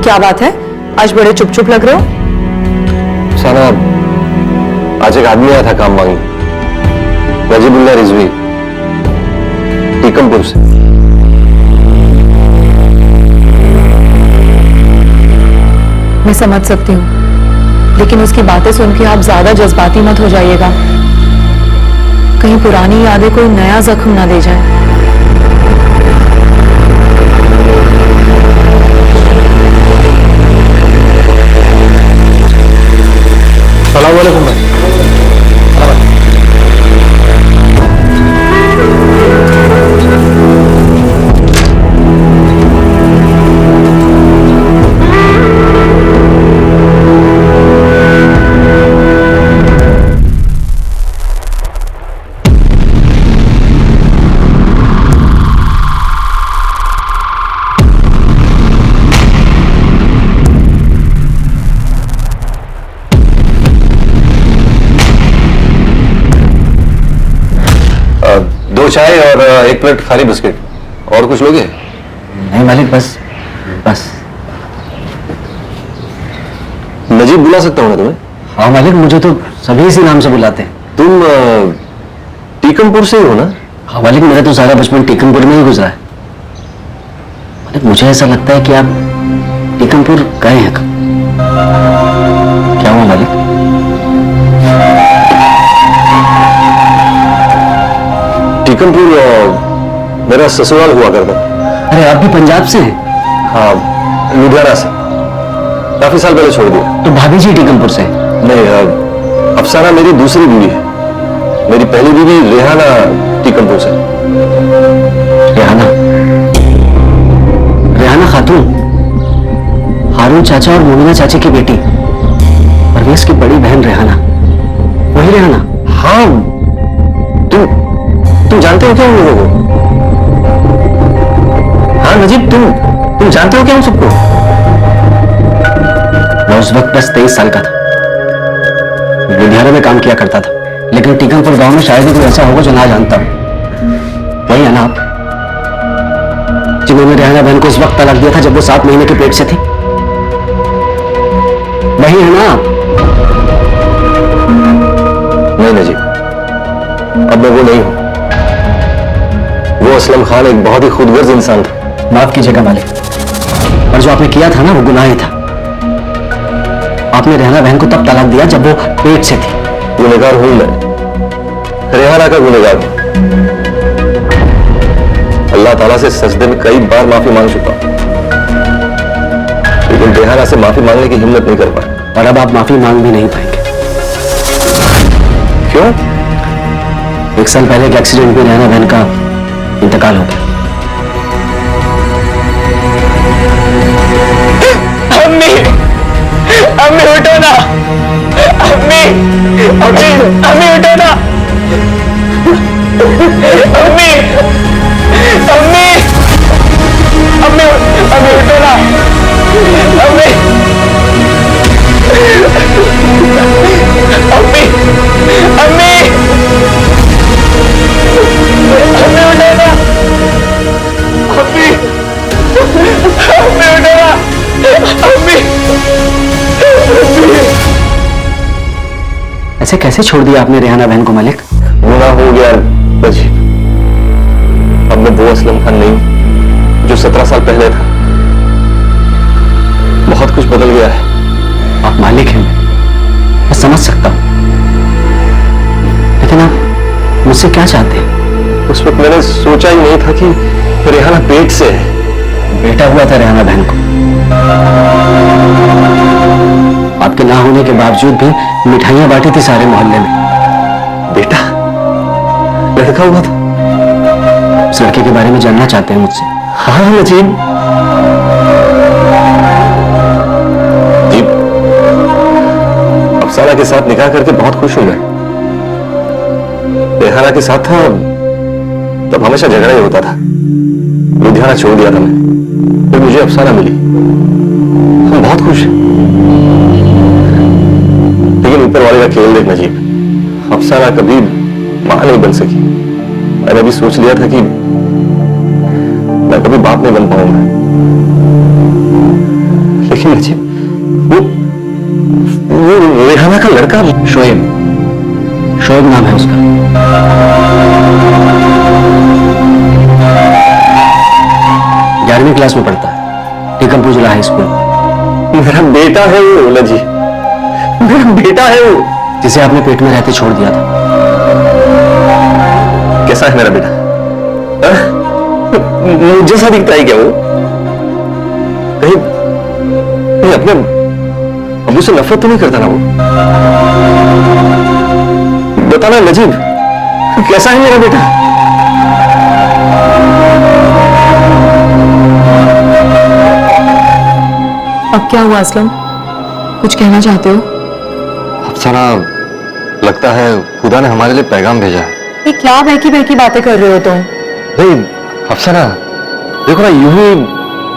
क्या बात है, आज बड़े चुप चुप लग रहे हो? साना, आज एक आदमी आया था काम मांगने, नजीबुल्लाह रिजवी, टीकमपुर से। मैं समझ सकती हूँ, लेकिन उसकी बातें सुन के आप ज्यादा जज्बाती मत हो जाइएगा। कहीं पुरानी यादें कोई नया जख्म ना दे जाए। अस्सलाम वालेकुम भाई। दो चाय और एक प्लेट खाली बिस्किट। और कुछ लोगे? नहीं मालिक, बस बस। नजीब बुला सकता हूँ मैं तुम्हें? हाँ मालिक, मुझे तो सभी इसी नाम से बुलाते हैं। तुम टीकमपुर से ही हो ना? हाँ मालिक, मेरा तो सारा बचपन टीकमपुर में ही गुजरा है। मालिक, मुझे ऐसा लगता है कि आप टीकमपुर गए हैं कब। क्या हुआ मालिक? टीकमपुर मेरा ससुराल हुआ करता। अरे आप भी पंजाब से हैं? हाँ, लुधियाना से। काफी साल पहले छोड़ दिया। तो भाभी जी टीकमपुर से? नहीं, अफसाना मेरी दूसरी बीवी है। मेरी पहली बीवी रेहाना टीकमपुर से। रेहाना? रेहाना खातून, हारून चाचा और मोमिना चाची की बेटी, परवेज की बड़ी बहन रेहाना, वही रेहाना? हाँ, तुम जानते हो क्या उन लोगों को? हाँ नजीब, तुम जानते हो क्या उन सबको? मैं उस वक्त बस 23 साल का था, लुधियाना में काम किया करता था, लेकिन टीकमपुर गांव में शायद ही कोई ऐसा होगा जो ना जानता हो। वही है ना आप, जिन्होंने रेहाना बहन को उस वक्त तलाक दिया था जब वो 7 महीने के पेट से थी? वही है ना आप? नहीं नजीब, अब मैं वो नहीं हूं। वो असलम खान एक बहुत ही खुदगर्ज इंसान था। माफ कीजिएगा मालिक, और जो आपने किया था ना वो गुनाह ही था। आपने रेहाना बहन को तब तलाक दिया जब वो पेट से थी। गुनहगार हूं मैं, रेहाना का गुनहगार हूं। अल्लाह ताला से सजदे में कई बार माफी मांग चुका हूं, लेकिन रेहाना से माफी मांगने की हिम्मत नहीं कर पाया। और अब आप माफी मांग भी नहीं पाएंगे। क्यों? 1 साल पहले एक एक्सीडेंट में रेहाना बहन का इंतकाल हो गया। अम्मी, अम्मी उठो ना, अम्मी, अम्मी, अम्मी उठो ना, अम्मी, अम्मी, अम्मी, अम्मी उठो ना, अम्मी, अम्मी, अम्मी, अम्मी उठो ना, अम्मी, अम्मी उठो ना, अम्मी। ऐसे कैसे छोड़ दिया आपने रेहाना बहन को मालिक? गुनाह हो गया नजीब। अब मैं वो असलम खान नहीं जो 17 साल पहले था। बहुत कुछ बदल गया है। आप मालिक हैं, मैं समझ सकता हूं, लेकिन आप मुझसे क्या चाहते हैं? उस वक्त मैंने सोचा ही नहीं था कि रेहाना पेट से है। बेटा हुआ था रेहाना बहन को, आपके ना होने के बावजूद भी मिठाइयां बांटी थी सारे मोहल्ले में। बेटा? लड़का हुआ था? उस लड़के के बारे में जानना चाहते हैं मुझसे? हाँ नजीब, अफसाना के साथ निकाह करके बहुत खुश हूं मैं। रेहाना के साथ था तब हमेशा झगड़ा ही होता था। लुधियाना छोड़ दिया था मैंने, फिर मुझे अफसाना मिली। हम बहुत खुश हैं, लेकिन ऊपर वाले का खेल देख नजीब, अफसाना कभी मां नहीं बन सकी। मैंने भी सोच लिया था कि मैं कभी बाप नहीं बन पाऊंगा, लेकिन नजीब, वो रेहाना का लड़का शोएब, शोएब नाम है उसका। 11वीं क्लास में पढ़ता है, टीकमपुर जिला हाई स्कूल। मेरा बेटा है वो नजीब, मेरा बेटा है वो, जिसे आपने पेट में रहते छोड़ दिया था। कैसा है मेरा बेटा? मुझे सा दिखता है क्या वो? कहीं कहीं अपने अबू से नफरत तो नहीं करता ना वो? बताना नजीब, कैसा है मेरा बेटा? अब क्या हुआ असलम? कुछ कहना चाहते हो? अफसाना, लगता है खुदा ने हमारे लिए पैगाम भेजा है। ये क्या बहकी बहकी बातें कर रहे हो तुम? नहीं अफसाना, देखो ना, यूं ही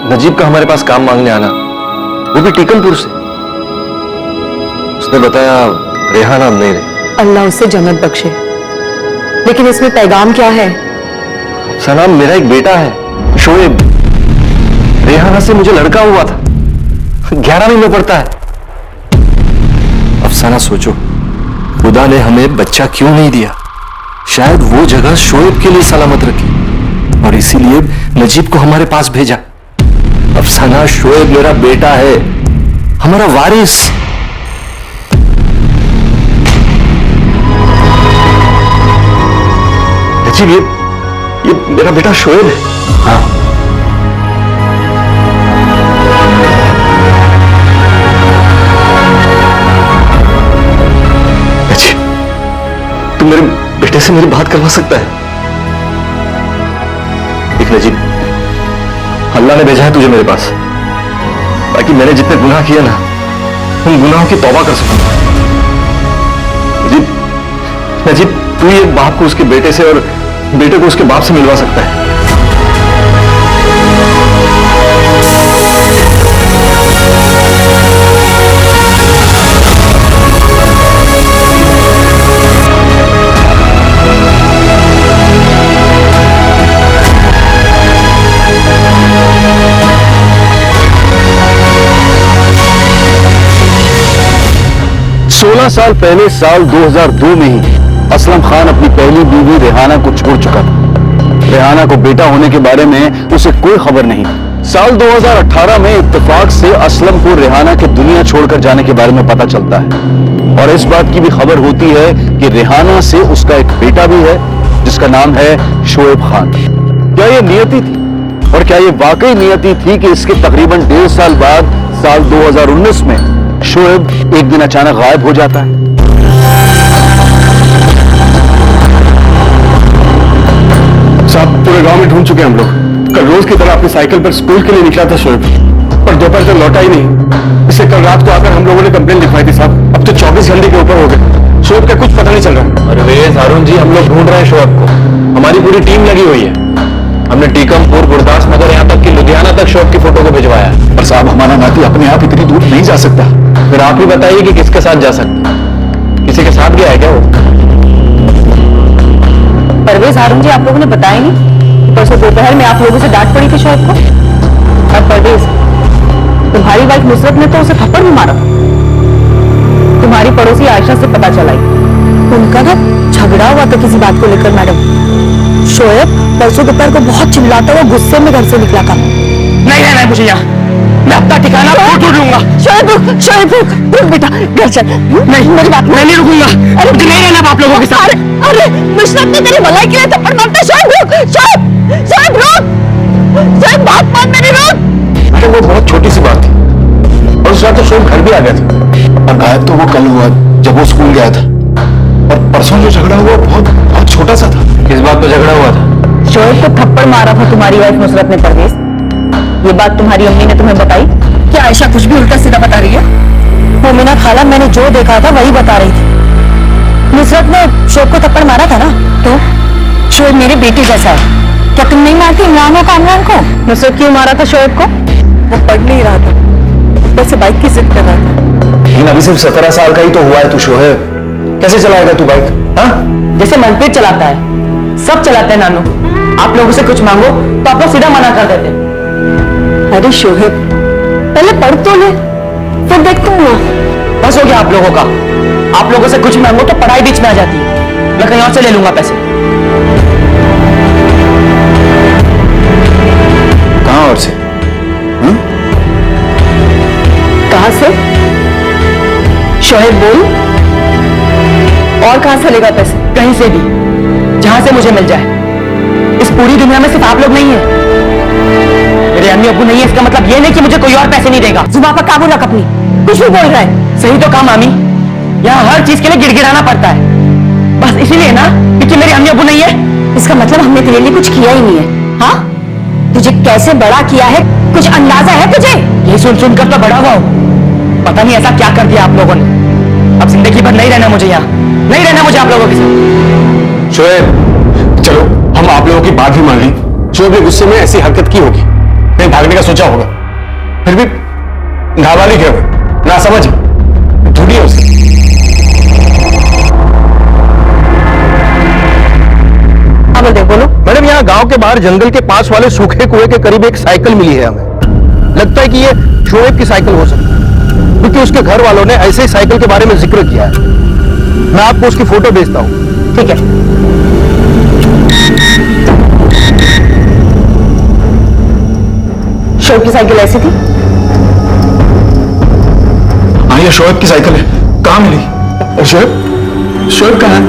नजीब का हमारे पास काम मांगने आना, वो भी टीकमपुर से। उसने बताया रेहाना अब नहीं रही। अल्लाह उससे जन्नत बख्शे। लेकिन इसमें पैगाम क्या है? अफसाना, मेरा एक बेटा है शोएब, रेहाना से मुझे लड़का हुआ था, 11वीं में पढ़ता है। अफसाना सोचो, खुदा ने हमें बच्चा क्यों नहीं दिया? शायद वो जगह शोएब के लिए सलामत रखी और इसीलिए नजीब को हमारे पास भेजा। अफसाना, शोएब मेरा बेटा है, हमारा वारिस। नजीब, ये मेरा बेटा शोएब है। हाँ, नजीब, तू मेरे बेटे से मेरी बात करवा सकता है? देख नजीब, अल्लाह ने भेजा है तुझे मेरे पास ताकि मैंने जितने गुनाह किए ना, उन गुनाहों की तौबा कर सकूं। नजीब, नजीब, तू ही एक बाप को उसके बेटे से और बेटे को उसके बाप से मिलवा सकता है। 16 साल पहले साल 2002 में ही असलम खान अपनी पहली बीवी रेहाना को छोड़ चुका था। रेहाना को बेटा होने के बारे में उसे कोई खबर नहीं। साल 2018 में इत्तेफाक से असलम को रेहाना के दुनिया छोड़कर जाने के बारे में पता चलता है और इस बात की भी खबर होती है कि रेहाना से उसका एक बेटा भी है जिसका नाम है शोएब खान। क्या ये नियति थी और क्या ये वाकई नियति थी कि इसके तकरीबन 1.5 साल बाद साल 2019 में शोएब एक दिन अचानक गायब हो जाता है? साहब, पूरे गांव में ढूंढ चुके हैं हम लोग। कल रोज की तरह अपनी साइकिल पर स्कूल के लिए निकला था शोएब, पर दोपहर तक लौटा ही नहीं। इससे कल रात को आकर हम लोगों ने कंप्लेन लिखवाई थी साहब। अब तो 24 घंटे के ऊपर हो गए, शोएब का कुछ पता नहीं चल रहा। अरे हारून जी, हम लोग ढूंढ रहे हैं शोएब को, हमारी पूरी टीम लगी हुई है। हमने टीकमपुर, गुरदास नगर, यहाँ तक कि लुधियाना तक शोएब की फोटो को भिजवाया है। पर साहब, हमारा नाती अपने आप इतनी दूर नहीं जा सकता। फिर आप ही बताइए कि किसके साथ जा सकता? किसी के साथ गया है क्या वो? परवेज हारून जी, आप लोगों ने बताया नहीं? परसों दोपहर में आप लोगों से डांट पड़ी थी शोएब को। और परवेज, तुम्हारी वाइफ नुसरत ने तो उसे थप्पड़ भी मारा। तुम्हारी पड़ोसी आयशा से पता चला उनका ना झगड़ा हुआ था किसी बात को लेकर। मैडम, शोएब परसों दोपहर को बहुत चिल्लाता हुआ गुस्से में घर से निकला था। नहीं रहना है मुझे यहाँ, मैं अपना ठिकाना खोट लूंगा। शोएब रुक, शोएब रुक, रुक बेटा, घर चल। नहीं, मेरी बात, मैं नहीं रुकूंगा। अरे मुझे नहीं रहना आप लोगों के साथ। अरे नुसरत ने तेरी भलाई के लिए थप्पड़ मारता। शोएब रुक, शोएब, शोएब रुक, शोएब बात मान मेरी, रुक। अरे वो बहुत छोटी सी बात थी और उस रात तो शोएब घर भी आ गया था। और गायब तो वो कल हुआ जब वो स्कूल गया था, और परसों जो झगड़ा हुआ बहुत छोटा सा था। किस बात पर झगड़ा हुआ था? शोएब को थप्पड़ मारा था तुम्हारी वाइफ नुसरत ने। परवेज, ये बात तुम्हारी अम्मी ने तुम्हें बताई? क्या आयशा कुछ भी उल्टा सीधा बता रही है? मोमिना खाला, मैंने जो देखा था वही बता रही थी। नुसरत ने शोएब को थप्पड़ मारा था ना, तो शोएब मेरे बेटे जैसा है। क्या तुम नहीं मारती इमरान और कामरान को? नुसरत क्यों मारा था शोएब को? वो पढ़ नहीं रहा था, ऊपर से बाइक की जिद कर रहा था। लेकिन अभी सिर्फ 17 साल का ही तो हुआ है तू शोएब, कैसे चलाएगा तू बाइक? हाँ, जैसे मनप्रीत चलाता है, सब चलाते हैं नानू। आप लोगों से कुछ मांगो तो आप लोग सीधा मना कर देते हैं। अरे शोएब, पहले पढ़ तो ले। हो गया आप लोगों का। आप लोगों से कुछ मांगो तो पढ़ाई बीच में आ जाती है। मैं कहीं और से ले लूंगा पैसे। कहां और से? कहां से? शोएब बोल। और कहां से लेगा पैसे? कहीं से भी, जहां से मुझे मिल जाए। इस पूरी दुनिया में सिर्फ आप लोग नहीं है। मेरे अम्मी अब्बू नहीं है इसका मतलब ये नहीं कि मुझे कोई और पैसे नहीं देगा। जुबान पर काबू रख अपनी। कुछ भी बोल रहा है। सही तो कहा मामी, यहाँ हर चीज के लिए गिड़गिड़ाना पड़ता है। बस इसीलिए ना क्योंकि मेरे अम्मी अब्बू नहीं है। इसका मतलब हमने तेरे लिए कुछ किया ही नहीं है। हाँ, तुझे कैसे बड़ा किया है कुछ अंदाजा है तुझे? ये सुन सुनकर तो बड़ा हुआ हूं। पता नहीं ऐसा क्या कर दिया आप लोगों ने। अब जिंदगी भर नहीं रहना मुझे यहाँ, नहीं रहना मुझे आप लोगों के साथ। शोएब, चलो हम आप लोगों की बात भी मान ली। जो भी गुस्से में ऐसी हरकत की होगी, कहीं भागने का सोचा होगा, फिर भी नाबालिग है वो, ना समझ, ढूंढिए उसे। हाँ बोलते बोलो। मैडम, यहाँ गांव के बाहर जंगल के पास वाले सूखे कुएं के करीब एक साइकिल मिली है हमें। लगता है कि ये शोएब की साइकिल हो सकती है, क्योंकि उसके घर वालों ने ऐसे ही साइकिल के बारे में जिक्र किया है। मैं आपको उसकी फोटो भेजता हूँ। ठीक है। शोएब की साइकिल ऐसी थी? हाँ, ये शोएब की साइकिल है। कहाँ मिली? और शोएब, शोएब कहाँ है?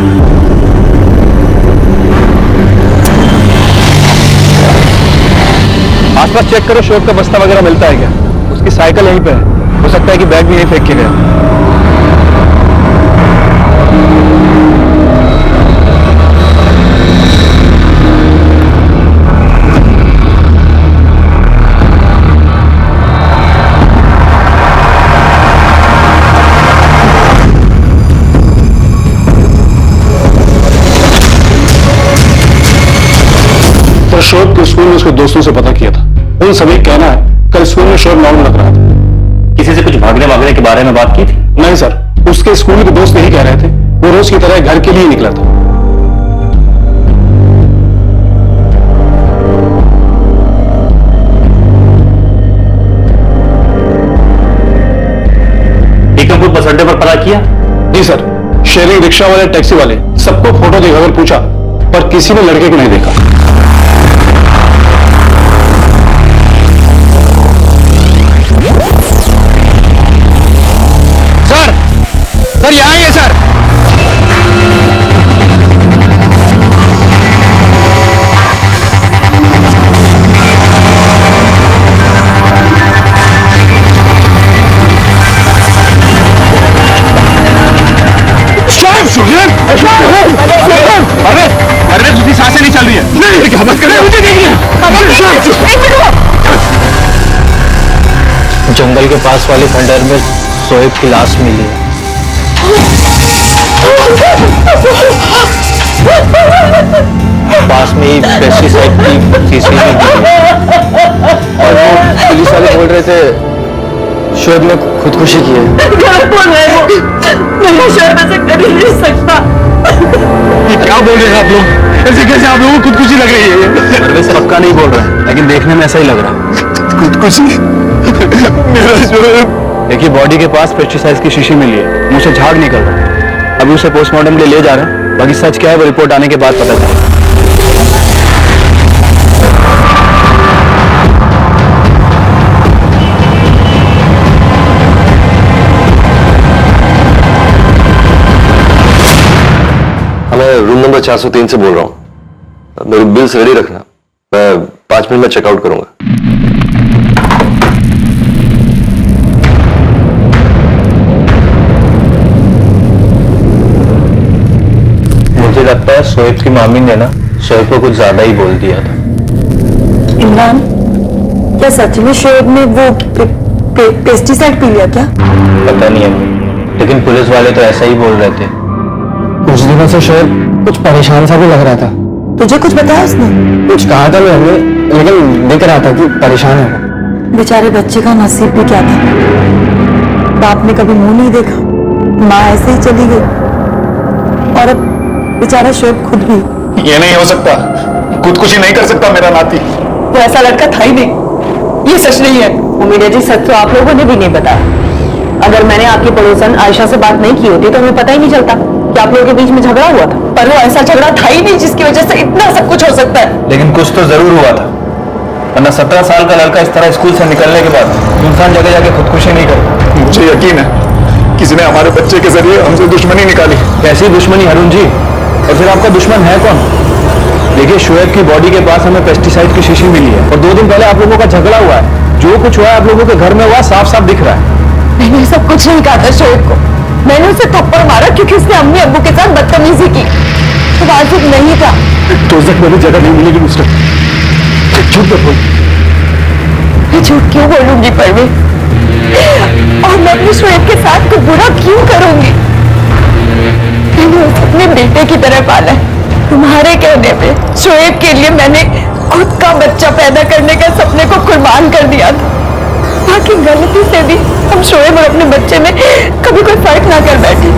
आसपास चेक करो, शोएब का बस्ता वगैरह मिलता है क्या? उसकी साइकिल यहीं पे है। हो सकता है कि बैग भी यहीं फेंक के गया। शोएब के स्कूल में उसके दोस्तों से पता किया था। उन सभी का कहना है कल स्कूल में शोएब नॉर्मल लग रहा था। किसी से कुछ भागने के बारे में बात की थी? नहीं सर, उसके स्कूल के दोस्त यही कह रहे थे। वो रोज की तरह घर के लिए निकला था। टीकमपुर बस अड्डे पर पता किया? जी सर, शेयरिंग रिक्शा वाले, टैक्सी वाले सबको फोटो दिखाकर पूछा, पर किसी ने लड़के को नहीं देखा। सर यहाँ ही है सर। अरे तुझी सांसें नहीं चल रही है। नहीं, क्या बात कर रहे हो? मुझे नहीं है। जंगल के पास वाले खंडहर में शोएब की लाश मिली है। पास में ही पेस्टिसाइड की शीशी भी मिली है। और वो पुलिस वाले बोल रहे थे शोएब ने खुदकुशी की है। मेरा शोएब ऐसा कर ही नहीं सकता। ये क्या बोल रहे हैं आप लोग? ऐसे कैसे आप लोगों को खुदकुशी लग रही है? वैसे पक्का नहीं बोल रहा है, लेकिन देखने में ऐसा ही लग रहा है। खुदकुशी? मेरा शोएब। देखिए, बॉडी के पास पेस्टिसाइड की शीशी मिली है, मुंह से झाग निकल रहा है। अभी उसे पोस्टमार्टम के लिए ले जा रहे हैं। बाकी सच क्या है वो रिपोर्ट आने के बाद पता चलेगा। मैं रूम नंबर 403 से बोल रहा हूँ। मेरे बिल्स रेडी रखना, मैं 5 मिनट में चेकआउट करूंगा। मुझे लगता है शोएब की मामी ने ना शोएब को कुछ ज्यादा ही बोल दिया था। इमरान, क्या सच में शोएब ने वो पेस्टिसाइड पी लिया क्या? पता नहीं है, लेकिन पुलिस वाले तो ऐसा ही बोल रहे थे। कुछ दिनों से शोएब कुछ परेशान सा भी लग रहा था। तुझे कुछ बताया उसने? कुछ कहा था मैंने, लेकिन दिख रहा था कि परेशान है वो। बेचारे बच्चे का नसीब भी क्या था। बाप ने कभी मुंह नहीं देखा, माँ ऐसे ही चली गई, और अब बेचारा शोएब खुद भी। ये नहीं हो सकता, खुदकुशी नहीं कर सकता मेरा नाती। वो ऐसा लड़का था ही नहीं। ये सच नहीं है। उम्मीद है जी, सच तो आप लोगों ने भी नहीं बताया। अगर मैंने आपकी पड़ोसन आयशा से बात नहीं की होती तो हमें पता ही नहीं चलता कि आप लोगों के बीच में झगड़ा हुआ था। पर वो ऐसा झगड़ा था ही नहीं जिसकी वजह से इतना सब कुछ हो सकता है। लेकिन कुछ तो जरूर हुआ था, वरना 17 साल का लड़का इस तरह स्कूल से निकलने के बाद इंसान जगह जाके खुदकुशी नहीं करता। मुझे यकीन है किसी ने हमारे बच्चे के जरिए हमसे दुश्मनी निकाली। कैसी दुश्मनी अरुण जी? और फिर आपका दुश्मन है कौन? देखिए, शोएब की बॉडी के पास हमें पेस्टिसाइड की शीशी मिली है और 2 दिन पहले आप लोगों का झगड़ा हुआ है। जो कुछ हुआ है आप लोगों के घर में हुआ, साफ साफ दिख रहा है। मैंने सब कुछ नहीं कहा था शोएब को। मैंने उसे थप्पड़ मारा क्योंकि उसने अम्मी अब्बू के साथ बदतमीजी की। तो वाजिब नहीं था। तो उस में जगह नहीं मिलेगी मिस्टर। झूठ मत बोल। मैं झूठ क्यों बोलूंगी परवीन? और मैं अपने शोएब के साथ कुछ बुरा क्यों करूंगी? मैंने उसे अपने बेटे की तरह पाला है। तुम्हारे कहने पे शोएब के लिए मैंने खुद का बच्चा पैदा करने का सपने को कुर्बान कर दिया था, ताकि गलती से भी हम शोएब और अपने बच्चे में कभी कोई फर्क ना कर बैठे।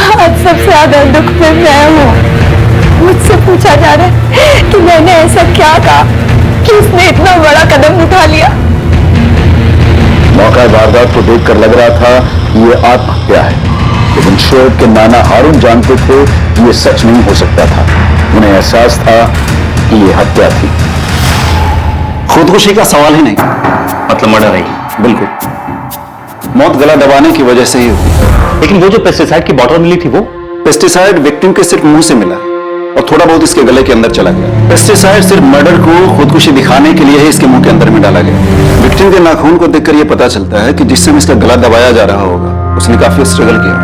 आज सबसे ज्यादा दुख में मैं हूँ। मुझसे पूछा जा रहा है कि मैंने ऐसा क्या कहा कि उसने इतना बड़ा कदम उठा लिया। मौका वारदात को देखकर लग रहा था कि ये आत्महत्या है, लेकिन शोएब के नाना हारून जानते थे कि ये सच नहीं हो सकता था। उन्हें एहसास था कि ये हत्या थी। खुदकुशी का सवाल ही नहीं, मतलब मर्डर है। बिल्कुल, मौत गला दबाने की वजह से ही हुई। लेकिन वो जो पेस्टिसाइड की बॉटल मिली थी, वो पेस्टिसाइड विक्टिम के सिर्फ मुंह से मिला और थोड़ा बहुत इसके गले के अंदर चला गया। पेस्टिसाइड सिर्फ मर्डर को खुदकुशी दिखाने के लिए ही इसके मुंह के अंदर में डाला गया। विक्टिम के नाखून को देखकर यह पता चलता है कि जिस समय इसका गला दबाया जा रहा होगा उसने काफी स्ट्रगल किया,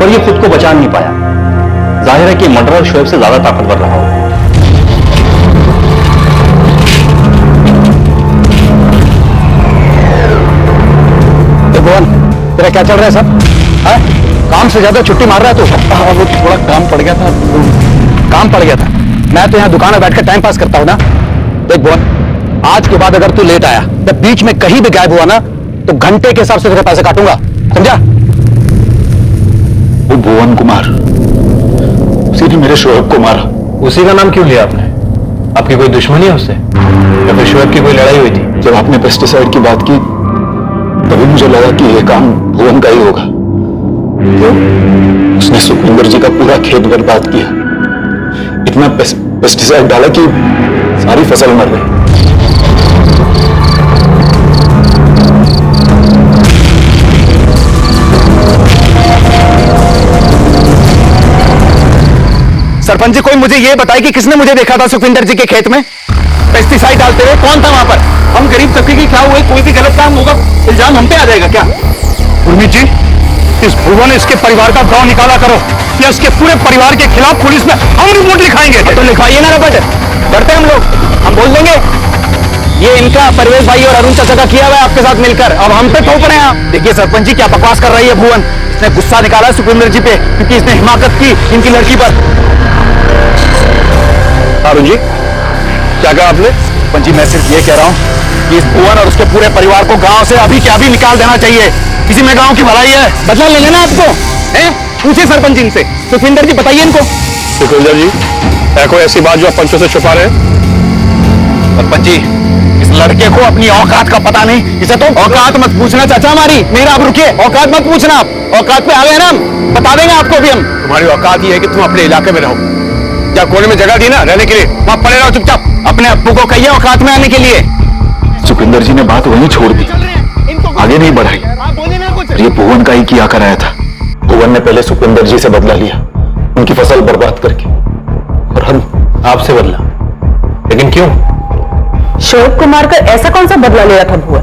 पर ये खुद को बचा नहीं पाया। जाहिर है कि मर्डरर शोएब से ज्यादा ताकतवर रहा होगा। भुवन, तेरा क्या चल रहा है सब? काम से ज्यादा छुट्टी मार रहा है तू? वो थोड़ा काम पड़ गया था। काम पड़ गया था? मैं तो यहाँ दुकान में बैठकर टाइम पास करता हूँ ना। देख भुवन, आज के बाद अगर तू लेट आया या बीच में कहीं भी गायब हुआ ना, तो घंटे के हिसाब से तेरे पैसे काटूंगा, समझा? वो भुवन कुमार, उसी ने मेरे शोएब को मारा। उसी का नाम क्यों लिया आपने? आपकी कोई दुश्मनी है उससे या फिर शोएब की कोई लड़ाई हुई थी? जब आपने पेस्टिसाइड की बात की तभी मुझे लगा कि यह काम भुवन का ही होगा। उसने सुखविंदर जी का पूरा खेत बर्बाद किया। इतना पेस्टिसाइड डाला कि सारी फसल मर गई। सरपंच जी, कोई मुझे ये बताए कि किसने मुझे देखा था सुखविंदर जी के खेत में पेस्टिसाइड डालते हुए? कौन था वहां पर? हम गरीब तबके की क्या हुए, कोई भी गलत काम होगा इल्जाम हम पे आ जाएगा क्या? उर्मित जी, इस भुवन इसके परिवार का दांव निकाला करो या इसके पूरे परिवार के खिलाफ पुलिस में हम रिपोर्ट लिखाएंगे। तो लिखवाइए ना रपट, करते हम लोग, हम बोल देंगे ये इनका परवेज भाई और अरुण चाचा का किया हुआ है आपके साथ मिलकर, अब हम पे थोप रहे हैं आप। देखिए सरपंच जी, क्या बकवास कर रही है भुवन। इसने गुस्सा निकाला सुखविंदर जी पे क्योंकि इसने हिमाकत की इनकी लड़की पर। अरुण जी, क्या कहा आपने? पंच जी, मैं सिर्फ ये कह रहा हूँ कि इस भुवन और उसके पूरे परिवार को गांव से अभी क्या भी निकाल देना चाहिए। किसी में गांव की भलाई है, बदला ले लेना आपको है? पूछिए सरपंच जी इनसे। सुखविंदर जी बताइए इनको। सुखविंदर जी, है कोई ऐसी बात जो आप पंचों से छुपा रहे हैं? सरपंच जी, इस लड़के को अपनी औकात का पता नहीं। इसे तो औकात मत पूछना चाचा हमारी। मेरा आप रुकिए, औकात मत पूछना। आप औकात पे आ गए ना, हम बता देंगे आपको भी। हम तुम्हारी औकात ये है कि तुम अपने इलाके में रहो। या कोने में जगह दी ना रहने के लिए, वहां पड़े रहो चुपचाप। अपने अब्बू को कहिए औकात में आने के लिए। सुखविंदर जी ने बात वहीं छोड़ दी, आगे नहीं बढ़ाई। ये भुवन का ही किया कराया था। भुवन ने पहले सुखविंदर जी से बदला लिया, उनकी फसल बर्बाद करके, और हम आपसे बदला। लेकिन क्यों? शोएब को मारकर ऐसा कौन सा बदला ले रहा था भुवन?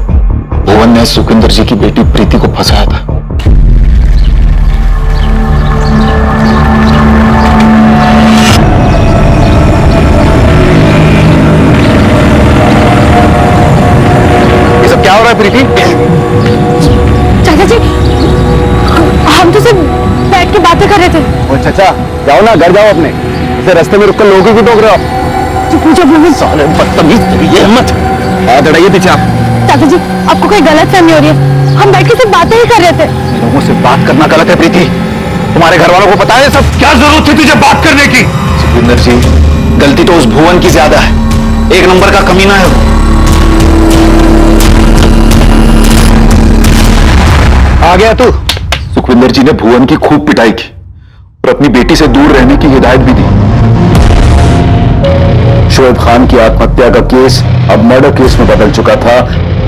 भुवन ने सुखविंदर जी की बेटी प्रीति को फंसाया था। ये सब क्या हो रहा है प्रीति? चाचा जी, हम तो सिर्फ बैठ के बातें कर रहे थे। ओ चाचा, जाओ ना, घर जाओ अपने। इसे रास्ते में रुककर लोगों को टोक रहे हो आप। पूछो भूमि। साले बदतमीज, ये हिम्मत। हाथ हटाइए पीछे आप। चाचा जी, आपको कोई गलत फहमी हो रही है। हम बैठ के सिर्फ बातें ही कर रहे थे। लोगों से बात करना गलत है प्रीति। तुम्हारे घर वालों को पता है सब? क्या जरूरत थी तुझे बात करने की? सुखविंदर जी, गलती तो उस भुवन की ज्यादा है। एक नंबर का कमीना है वो। गया तू? सुखविंदर जी ने भुवन की खूब पिटाई की और अपनी बेटी से दूर रहने की हिदायत भी दी। शोएब खान की आत्महत्या का केस अब मर्डर केस में बदल चुका था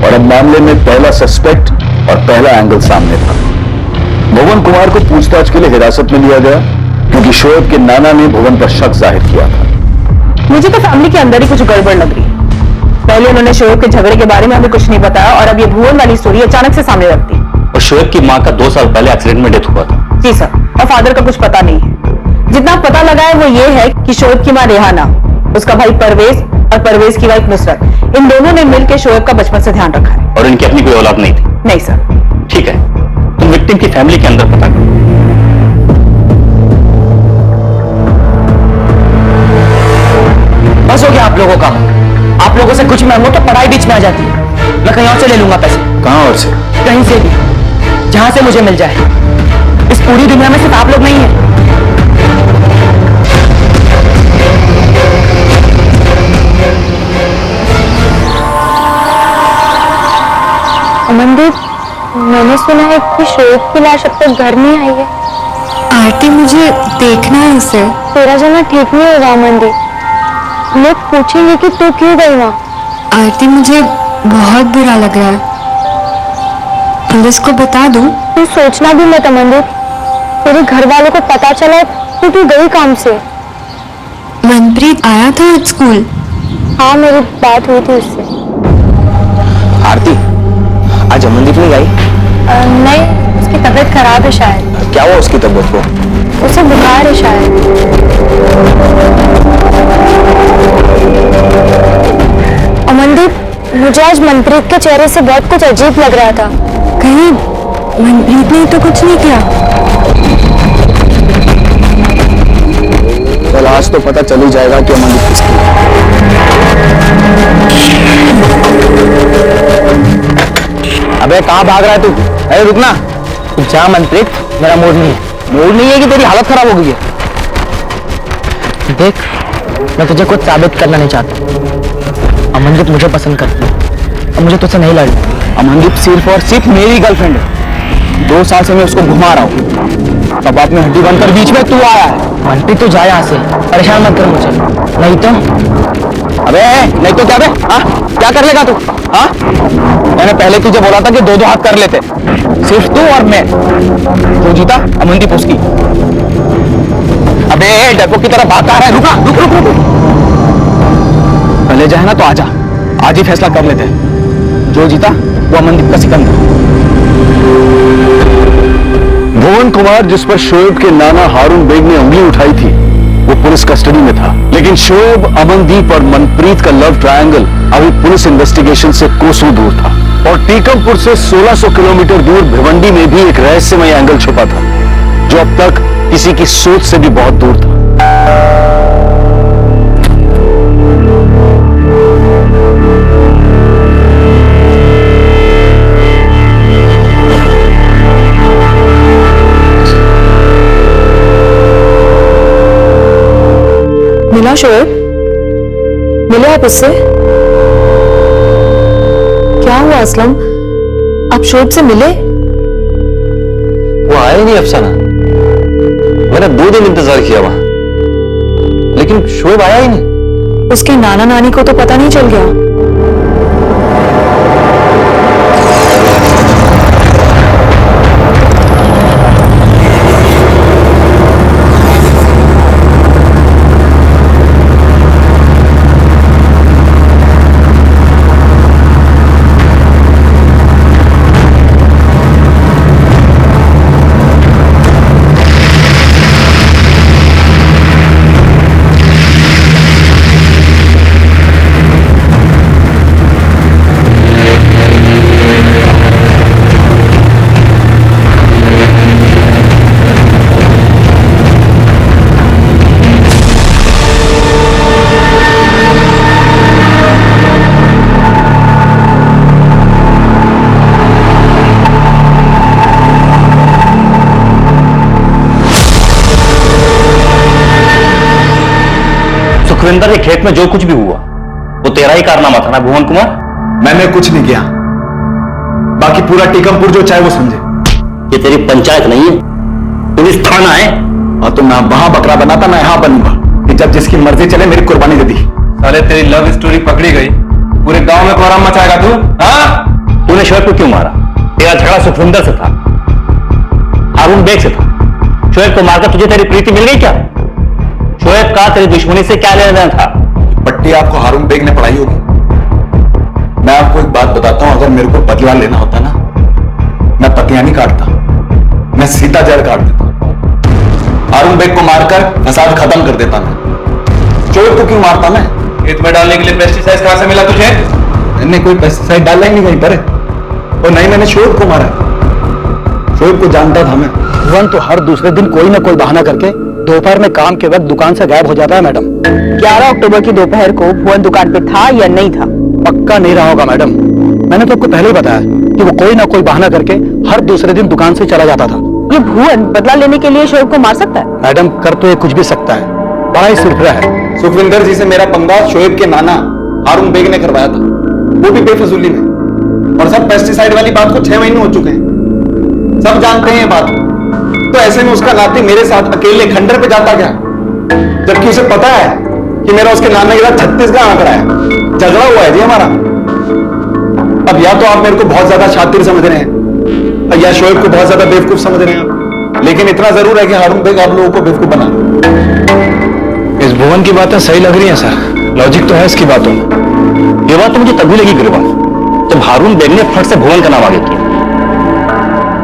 और अब मामले में पहला सस्पेक्ट और पहला एंगल सामने था। भुवन कुमार को पूछताछ के लिए हिरासत में लिया गया क्योंकि शोएब के नाना ने भुवन पर शक जाहिर किया था। मुझे तो फैमिली के अंदर ही कुछ गड़बड़ लग रही है। पहले उन्होंने शोएब के झगड़े के बारे में हमें कुछ नहीं बताया और अब ये भुवन वाली स्टोरी अचानक से सामने रखती। और शोएब की मां का 2 साल पहले एक्सीडेंट में डेथ हुआ था। जी सर, और फादर का कुछ पता नहीं है। जितना पता लगा है वो ये है कि शोएब की मां रेहाना, उसका भाई परवेज और परवेज की वाइफ नुसरत, इन दोनों ने मिलकर शोएब का बचपन से ध्यान रखा है। और इनकी अपनी कोई औलाद नहीं थी? नहीं सर। ठीक है, तुम विक्टिम की फैमिली के अंदर पता करो। बस हो गया आप लोगों का। आप लोगों से कुछ मांगो तो पढ़ाई बीच में आ जाती है। मैं कहीं और से ले लूंगा पैसे। कहां और से? कहीं से भी, जहां से मुझे मिल जाए। इस पूरी दुनिया में सिर्फ आप लोग नहीं है। अमनदीप, मैंने सुना है कि शोएब की लाश अब तक घर नहीं आई है। आरती, मुझे देखना है उसे। तेरा जाना ठीक नहीं होगा अमनदीप। लोग पूछेंगे कि तू क्यों गई वहाँ। आरती, मुझे बहुत बुरा लग रहा है। पुलिस को बता दूं? तू सोचना भी मत अमनदीप। तेरे घर वालों को पता चला तो तू गई काम से। मनप्रीत आया था आज स्कूल? हाँ, मेरी बात हुई थी उससे। आरती, आज अमनदीप नहीं आई? नहीं, उसकी तबीयत खराब है शायद। क्या हुआ उसकी तबीयत को? उसे बुखार है शायद। अमनदीप, मुझे आज मनप्रीत के चेहरे से बहुत कुछ अजीब लग रहा था। कहीं मनप्रीत ने तो कुछ नहीं किया? कल आज तो पता चल ही जाएगा कि अमनदीप किसकी है। अबे कहाँ भाग रहा है तू? अरे रुकना। तू जा मनप्रीत, मेरा मूड नहीं है। मूड नहीं है कि तेरी हालत खराब हो गई है। देख, मैं तुझे कुछ साबित करना नहीं चाहता। अमनदीप मुझे पसंद करती है और मुझे तुझसे नहीं लड़ना। अमनदीप सिर्फ और सिर्फ मेरी गर्लफ्रेंड है। 2 साल से मैं उसको घुमा रहा हूँ। तब आपने हड्डी बनकर बीच में तू आया है। मनप्रीत, तू जा यहाँ से। परेशान मत कर मुझे, नहीं तो। अबे नहीं तो क्या बे? हाँ, क्या कर लेगा तू? हाँ, मैंने पहले तुझे बोला था कि 2-2 हाथ कर लेते, सिर्फ तू और मैं। तो जीता, अमनदीप उसकी। अबे डरपोक की तरह भागता है। रुक रुक रुक रुक। पहले जाए ना तो आजा, आज ही फैसला कर लेते हैं। जो जीता वो अमनदीप का सिकंदर। भुवन कुमार, जिस पर शोएब के नाना हारून बेग ने उंगली उठाई थी, वो पुलिस कस्टडी में था। लेकिन शोएब, अमनदीप और मनप्रीत का लव ट्रायंगल अभी पुलिस इन्वेस्टिगेशन से कोसों दूर था। और टीकमपुर से 1600 किलोमीटर दूर भिवंडी में भी एक रहस्यमय एंगल छुपा था जो अब तक किसी की सोच से भी बहुत दूर था। मिला शोएब? मिले आप इससे? क्या हुआ असलम? आप शोएब से मिले? वो आया ही नहीं अफसाना। मैंने 2 दिन इंतजार किया वहां, लेकिन शोएब आया ही नहीं। उसके नाना नानी को तो पता नहीं चल गया? सुखविंदर के खेत में जो कुछ भी हुआ वो तेरा ही कारनामा था ना भुवन कुमार? मैंने कुछ नहीं किया। बाकी पूरा टीकमपुर जो चाहे वो समझे। ये तेरी पंचायत नहीं है, पुलिस थाना है। और तुम ना वहां बकरा बनाता, मैं यहां बनूंगा कि जब जिसकी मर्जी चले मेरी कुर्बानी दे दी। साले तेरी लव स्टोरी पकड़ी गई, पूरे गांव में कोहराम मचाएगा तू। हाँ, तूने शोएब को क्यों मारा? तेरा झगड़ा सुखविंदर से था, हारून बेग से था। शोएब को मारकर तुझे तेरी प्रीति मिल गई क्या? शोएब का तेरी दुश्मनी से क्या लेना देना था? पट्टी आपको हारून बेग ने पढ़ाई होगी। मैं आपको एक बात बताता हूं, अगर मेरे को बदला लेना होता ना, मैं पतियां नहीं काटता, मैं सीधा जड़ काट देता। हारून बेग को मारकर फसाद खत्म कर देता मैं। शोएब को क्यों मारता मैं? खेत में डालने के लिए पेस्टिसाइड कहां से मिला तुझे? मैंने कोई पेस्टिसाइड डाला ही नहीं कहीं पर, और नहीं मैंने शोएब को मारा। शोएब को जानता था मैं। भुवन तो हर दूसरे दिन कोई ना कोई बहाना करके दोपहर में काम के वक्त दुकान से गायब हो जाता है मैडम। 11 अक्टूबर की दोपहर को भुवन दुकान पे था या नहीं था? पक्का नहीं रहा होगा मैडम, मैंने तो आपको पहले ही बताया कि वो कोई ना कोई बहाना करके हर दूसरे दिन दुकान से चला जाता था। ये भुवन बदला लेने के लिए शोएब को मार सकता है? मैडम कर तो ये कुछ भी सकता है, बड़ा ही सुरखरा है। सुखविंदर जी से मेरा पंगा शोएब के नाना हारून बेग ने करवाया था, वो भी बेफजूली में। और सब पेस्टिसाइड वाली बात को 6 महीने हो चुके हैं, सब जानते हैं ये बात। तो ऐसे में उसका नाती मेरे साथ अकेले खंडर पे जाता क्या, जबकि उसे पता है कि मेरा उसके नाना के साथ 36 का आंकड़ा है। झगड़ा हुआ है जी हमारा। अब या तो आप मेरे को बहुत ज्यादा शातिर समझ रहे हैं या शोएब को बहुत ज्यादा बेवकूफ समझ रहे हैं आप। लेकिन इतना जरूर है कि हारून बेग आप लोगों को बेवकूफ बना रहा। इस भुवन की बातें सही लग रही हैं सर, लॉजिक तो है इसकी बातों में। ये बात तो मुझे तभी लगी गिरवा, जब हारून बेग ने फट से भुवन का नाम आगे किया।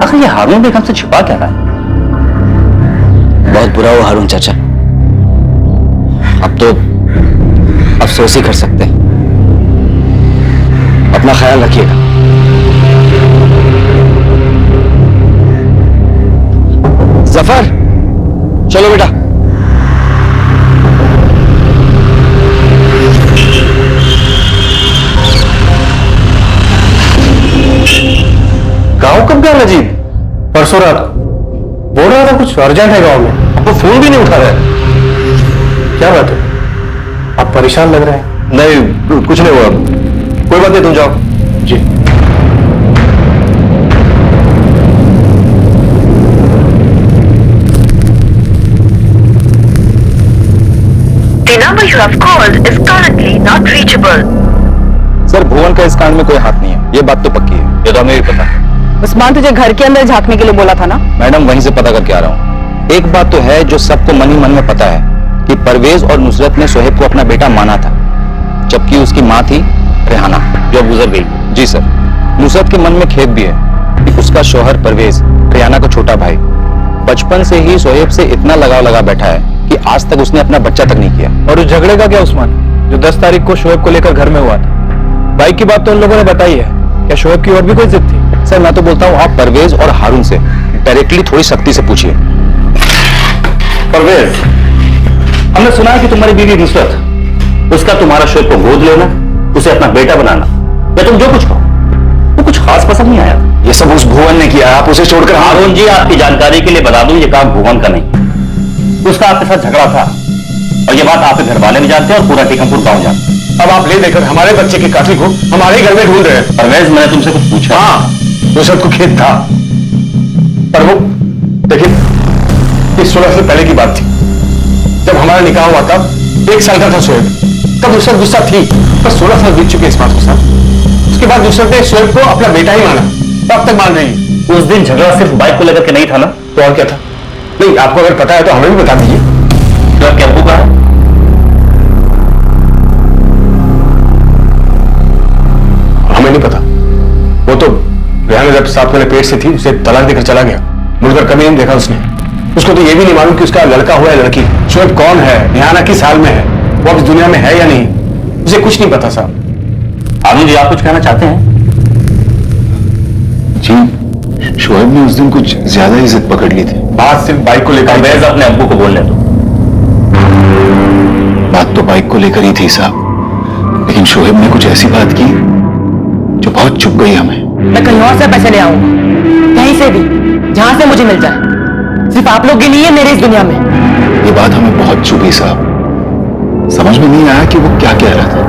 आखिर ये हारून बेग हमसे छिपा क्या रहा है? बहुत बुरा हुआ हारून चाचा, अब तो अफसोस ही कर सकते हैं। अपना ख्याल रखिएगा। जफर चलो बेटा। गांव कब गया नजीब? परसों रात बोल रहा था कुछ अर्जेंट है गांव में, अब तो फोन भी नहीं उठा रहा है। क्या बात है, आप परेशान लग रहे हैं? नहीं कुछ नहीं हुआ, कोई बात नहीं, तुम जाओ। जी। The number you have called is currently not reachable. Sir Bhuvan का इस कांड में कोई हाथ नहीं है, ये बात तो पक्की है। ये तो हमें भी पता है। उस्मान तुझे घर के अंदर झांकने के लिए बोला था ना? मैडम वहीं से पता करके आ रहा हूँ। एक बात तो है जो सबको मन ही मन में पता है कि परवेज और नुसरत ने शोएब को अपना बेटा माना था, जबकि उसकी माँ थी रेहाना, जो अब गुजर गई। जी सर। नुसरत के मन में खेद भी है कि उसका शौहर परवेज रेहाना का छोटा भाई बचपन से ही शोएब से इतना लगाव लगा बैठा है कि आज तक उसने अपना बच्चा तक नहीं किया। और उस झगड़े का क्या उस्मान, जो 10 तारीख को शोएब को लेकर घर में हुआ था? बाइक की बात तो उन लोगों ने बताई है, क्या शोएब की और भी कोई जिद थी? सर मैं तो बोलता हूँ आप परवेज और हारून से डायरेक्टली थोड़ी सख्ती से पूछिए। परवेज, हमने सुना है कि तुम्हारी बीवी नुसरत, उसका तुम्हारा शोएब को गोद लेना, उसे अपना बेटा बनाना, या तुम जो कुछ कहो, वो कुछ खास पसंद नहीं आया। ये सब उस भुवन ने किया, आप उसे छोड़कर हारून जी, आपकी जानकारी के लिए बता दूं, ये काम भुवन का नहीं, उसका आपके साथ झगड़ा था, और ये बात आपके घर वाले भी जानते हैं और पूरा टीकमपुर गांव जानते हैं। अब आप ले लेकर हमारे बच्चे की काठी को हमारे घर में ढूंढ रहे हैं। परवेज, मैंने तुमसे कुछ पूछा? हाँ, नुसरत को खेद था, पर वो देखिए इस 16 से पहले की बात थी, जब हमारा निकाह हुआ था। 1 साल का था शोएब, तब नुसरत गुस्सा थी, पर 16 साल बीत चुके इस बात के साथ। उसके बाद नुसरत ने शोएब को अपना बेटा ही माना, तब तक मान रही है। उस दिन झगड़ा सिर्फ बाइक को लेकर के नहीं था ना? तो और क्या था? नहीं, आपको अगर पता है तो हमें भी बता दीजिए। तो क्या अब्बू का है? हमें नहीं पता, वो तो रेहाना जब 7 महीने पेट से थी उसे तलाक देकर चला गया, मुड़कर कभी नहीं देखा उसने। उसको तो ये भी नहीं मालूम कि उसका लड़का हुआ है लड़की। शोएब कौन है, रेहाना किस हाल में है, वो अब इस दुनिया में है या नहीं, उसे कुछ नहीं पता साहब। आनंद जी, आप कुछ कहना चाहते हैं? जी, शोएब ने उस दिन कुछ ज्यादा ही जिद पकड़ ली थी। बात सिर्फ बाइक को लेकर। परवेज, अपने अब्बू को बोलने दो। बात तो बाइक को लेकर ही थी साहब, लेकिन शोएब ने कुछ ऐसी बात की जो बहुत चुप गई हमें। मैं कहीं और से पैसे ले आऊंगा, कहीं से भी, जहां से मुझे मिल जाए। सिर्फ आप लोग के लिए मेरे इस दुनिया में। ये बात हमें बहुत चुभी साहब, समझ में नहीं आया कि वो क्या कह रहा था।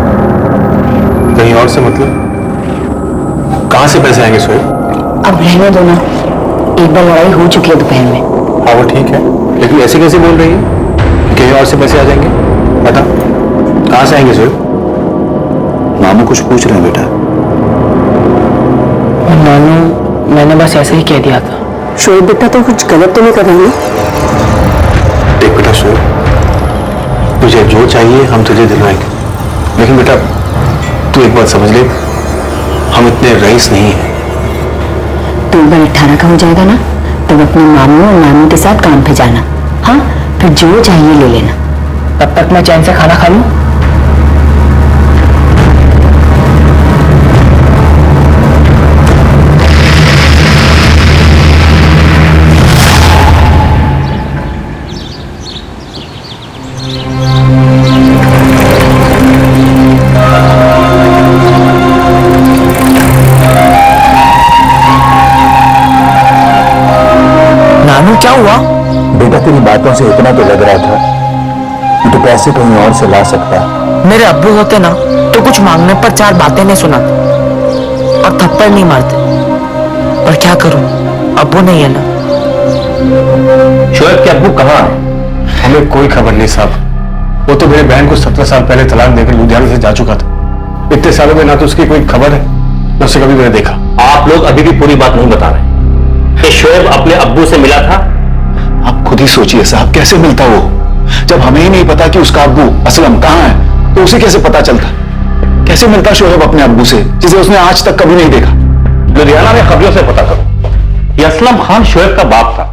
कहीं और से मतलब? कहां से पैसे आएंगे शोएब? अब रहने दो ना, एक बार लड़ाई हो चुकी है दोपहर में। हाँ वो ठीक है, लेकिन ऐसे कैसे बोल रही है? कहीं और से पैसे आ जाएंगे? बता कहां से आएंगे शोएब? मामू कुछ पूछ रहे हैं बेटा। नानू, मैंने बस ऐसे ही कह दिया था। शोएब बेटा तो कुछ गलत तो नहीं कर रही है? देख बेटा शोएब, तुझे जो चाहिए हम तुझे दिलवाएंगे, लेकिन बेटा तू एक बात समझ ले, हम इतने रईस नहीं हैं। तो एक बार 18 का हो जाएगा ना, तब अपने मामू और नानू के साथ काम पे जाना। हाँ, फिर जो चाहिए ले लेना। तब तक मैं चैन से खाना खा लूं। नानू क्या हुआ? बेटा तेरी बातों से इतना तो लग रहा था कि तू पैसे कहीं और से ला सकता। मेरे अब्बू होते ना तो कुछ मांगने पर 4 बातें नहीं सुनाते और थप्पड़ नहीं मारते, पर क्या करूं, अब्बू नहीं है ना। शोएब के अब्बू कहाँ है? हमें कोई खबर नहीं साहब। वो तो मेरे बहन को 17 साल पहले तलाक देकर लुधियाना से जा चुका था। इतने सालों में ना तो उसकी कोई खबर है, ना उसे कभी मैंने देखा। आप लोग अभी भी पूरी बात नहीं बता रहे कि शोएब अपने अब्बू से मिला था। आप खुद ही सोचिए साहब, कैसे मिलता वो? जब हमें ही नहीं पता कि उसका अब्बू असलम कहाँ है, तो उसे कैसे पता चलता? कैसे मिलता शोएब अपने अब्बू से, जिसे उसने आज तक कभी नहीं देखा? लुधियाना में खबरों से पता करो। ये असलम खान शोएब का बाप था।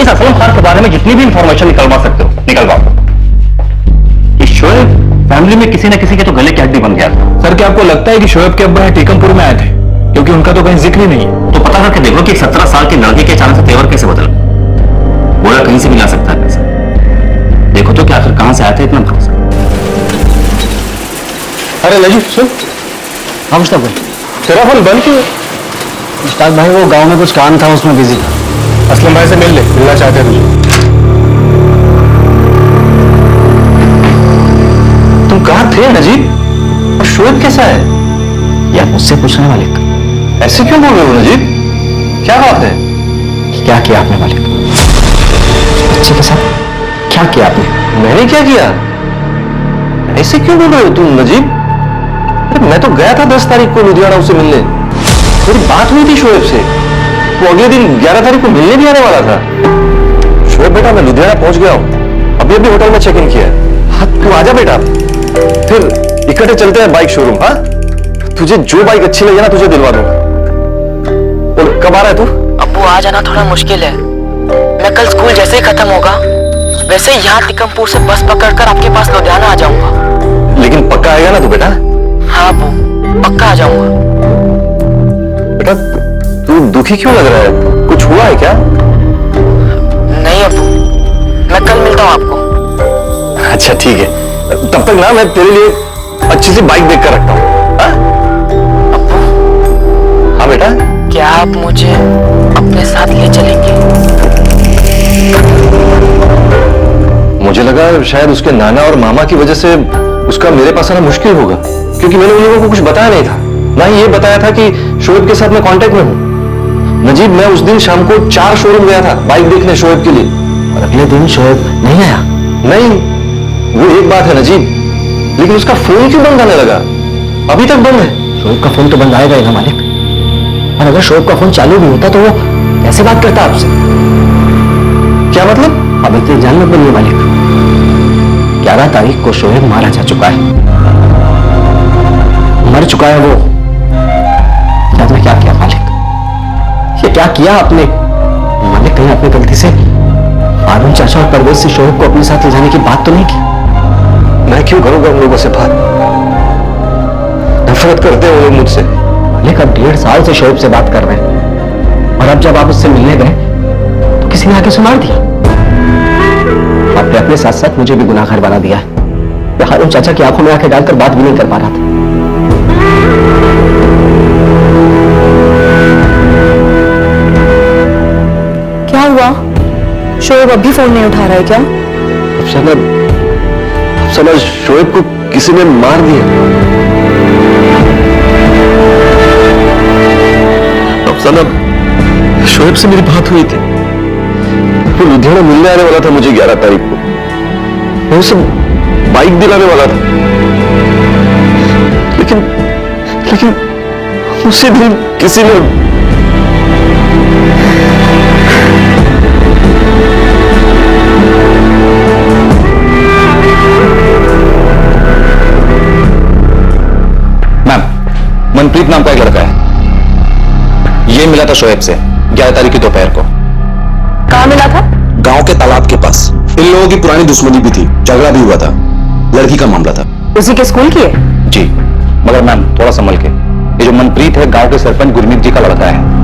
इस असलम खान के बारे में जितनी भी इंफॉर्मेशन निकलवा सकते हो निकलवा दो। इस शोएब फैमिली में किसी न किसी के तो गले की हड्डी बन गया था। सर क्या आपको लगता है कि शोएब के अब्बा टीकमपुर में आए थे? क्योंकि उनका तो कहीं जिक्र ही नहीं है। तो पता करके देखो कि 17 साल के लड़के के अचानक से तेवर कैसे बदल। बोला कहीं से भी ला सकता है पैसा। देखो तो कि आखिर कहां से आया था इतना भरोसा। अरे लजी सुन। हाँ मुश्ताक भाई। तेरा फोन बंद क्यों है? मुश्ताक भाई वो गांव में कुछ काम था, उसमें बिजी था। असलम भाई से मिल ले, मिलना चाहते हैं तुझे। तुम कहाँ थे नजीब? और शोएब कैसा है? यार मुझसे पूछना मालिक। ऐसे क्यों बोल रहे हो नजीब? क्या बात है? क्या किया आपने मालिक? बच्चे के साथ क्या किया आपने? मैंने क्या किया? ऐसे क्यों बोल रहे हो तुम नजीब? अरे मैं तो गया था 10 तारीख को लुधियाना उसे मिलने। मेरी बात हुई थी शोएब से। वो अगले दिन 11 तारीख को मिलने भी आने वाला था। शोएब बेटा मैं लुधियाना पहुंच गया हूं, अभी अभी होटल में चेक इन किया है। हाँ तू आजा बेटा, फिर इकट्ठे चलते हैं बाइक शोरूम। हाँ तुझे जो बाइक अच्छी लगे ना तुझे दिलवा दूंगा। बोल कब आ रहा है तू? अब्बू आ जाना थोड़ा मुश्किल है। मैं कल स्कूल जैसे ही खत्म होगा वैसे ही यहाँ टीकमपुर से बस पकड़कर आपके पास लुधियाना आ जाऊंगा। लेकिन पक्का आएगा ना तू बेटा? हाँ अब्बू, पक्का आ जाऊंगा। बेटा तू दुखी क्यों लग रहा है? कुछ हुआ है क्या? नहीं अब्बू, मैं कल मिलता हूँ आपको। अच्छा ठीक है, तब तक ना मैं तेरे लिए अच्छी सी बाइक देख कर रखता हूँ। अब्बू। हाँ बेटा। क्या आप मुझे अपने साथ ले चलेंगे? मुझे लगा शायद उसके नाना और मामा की वजह से उसका मेरे पास आना मुश्किल होगा, क्योंकि मैंने उन लोगों को कुछ बताया नहीं था। ना ही ये बताया था कि शोएब के साथ मैं कांटेक्ट में हूं। नजीब मैं उस दिन शाम को 4 शोरूम गया था बाइक देखने शोएब के लिए, और अगले दिन शोएब नहीं आया? नहीं, वो एक बात है नजीब, लेकिन उसका फोन क्यों बंद आने लगा? अभी तक बंद है। शोएब का फोन तो बंद आएगा ही ना मालिक। और अगर शोएब का फोन चालू भी होता तो वो कैसे बात करता आपसे? क्या मतलब? अब इतने जान मत बनिए मालिक। 11 तारीख को शोएब मारा जा चुका है, मर चुका है वो। याद में क्या किया मालिक? ये क्या किया आपने मालिक? कहीं आपने गलती से हारून चाचा और परवेज से शोएब को अपने साथ ले जाने की बात तो नहीं की? मैं क्यों करूंगा उन लोगों से बात? नफरत करते हैं वो लोग मुझसे। मालिक अब 1.5 साल से शोएब से बात कर रहे हैं, और अब जब आप उससे मिलने गए तो किसी ने आके सुनार दिया। आपने अपने साथ साथ मुझे भी गुनाहगार बना दिया है। मैं हारून चाचा की आंखों में आंखें डालकर बात भी नहीं कर पा रहा था। क्या हुआ? शोएब अभी फोन नहीं उठा रहा है क्या? अफसाना शोएब को किसी ने मार दिया। अफसाना शोएब से मेरी बात हुई थी, वो लुधियाना मिलने आने वाला था मुझे 11 तारीख को। मैं उसे बाइक दिलाने वाला था, लेकिन उसी दिन किसी ने मैम, मनप्रीत नाम का एक लड़का है, ये मिला था शोएब से 11 तारीख की दोपहर को। कहाँ मिला था? गांव के तालाब के पास। इन लोगों की पुरानी दुश्मनी भी थी, झगड़ा भी हुआ था, लड़की का मामला था। उसी के स्कूल की है? जी, मगर मैम थोड़ा संभल के, ये जो मनप्रीत है गांव के सरपंच गुरमीत जी का लड़का है।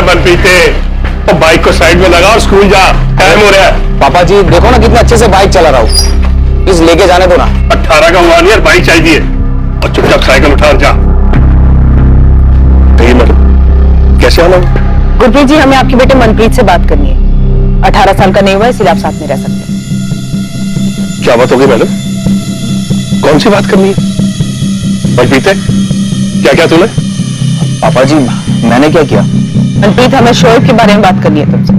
मनप्रीत, तो बाइक को साइड में लगा और स्कूल जा, टाइम हो रहा है। पापा जी देखो ना कितने अच्छे से बाइक चला रहा हूँ, प्लीज लेके जाने दो ना। 18 का हुआ नहीं यार, बाइक चाहिए और चुपचाप साइकिल उठा और जा। तो ये मतलब कैसे आना? गुरप्रीत जी, हमें आपके बेटे मनप्रीत से बात करनी है। 18 साल का नहीं हुआ, इसलिए आप साथ में रह सकते हैं। क्या बात होगी मैडम? कौन सी बात करनी है? मनप्रीत है क्या? क्या तूने? पापा जी मैंने क्या किया? मनप्रीत, हमें शोएब के बारे में बात करनी है तुमसे।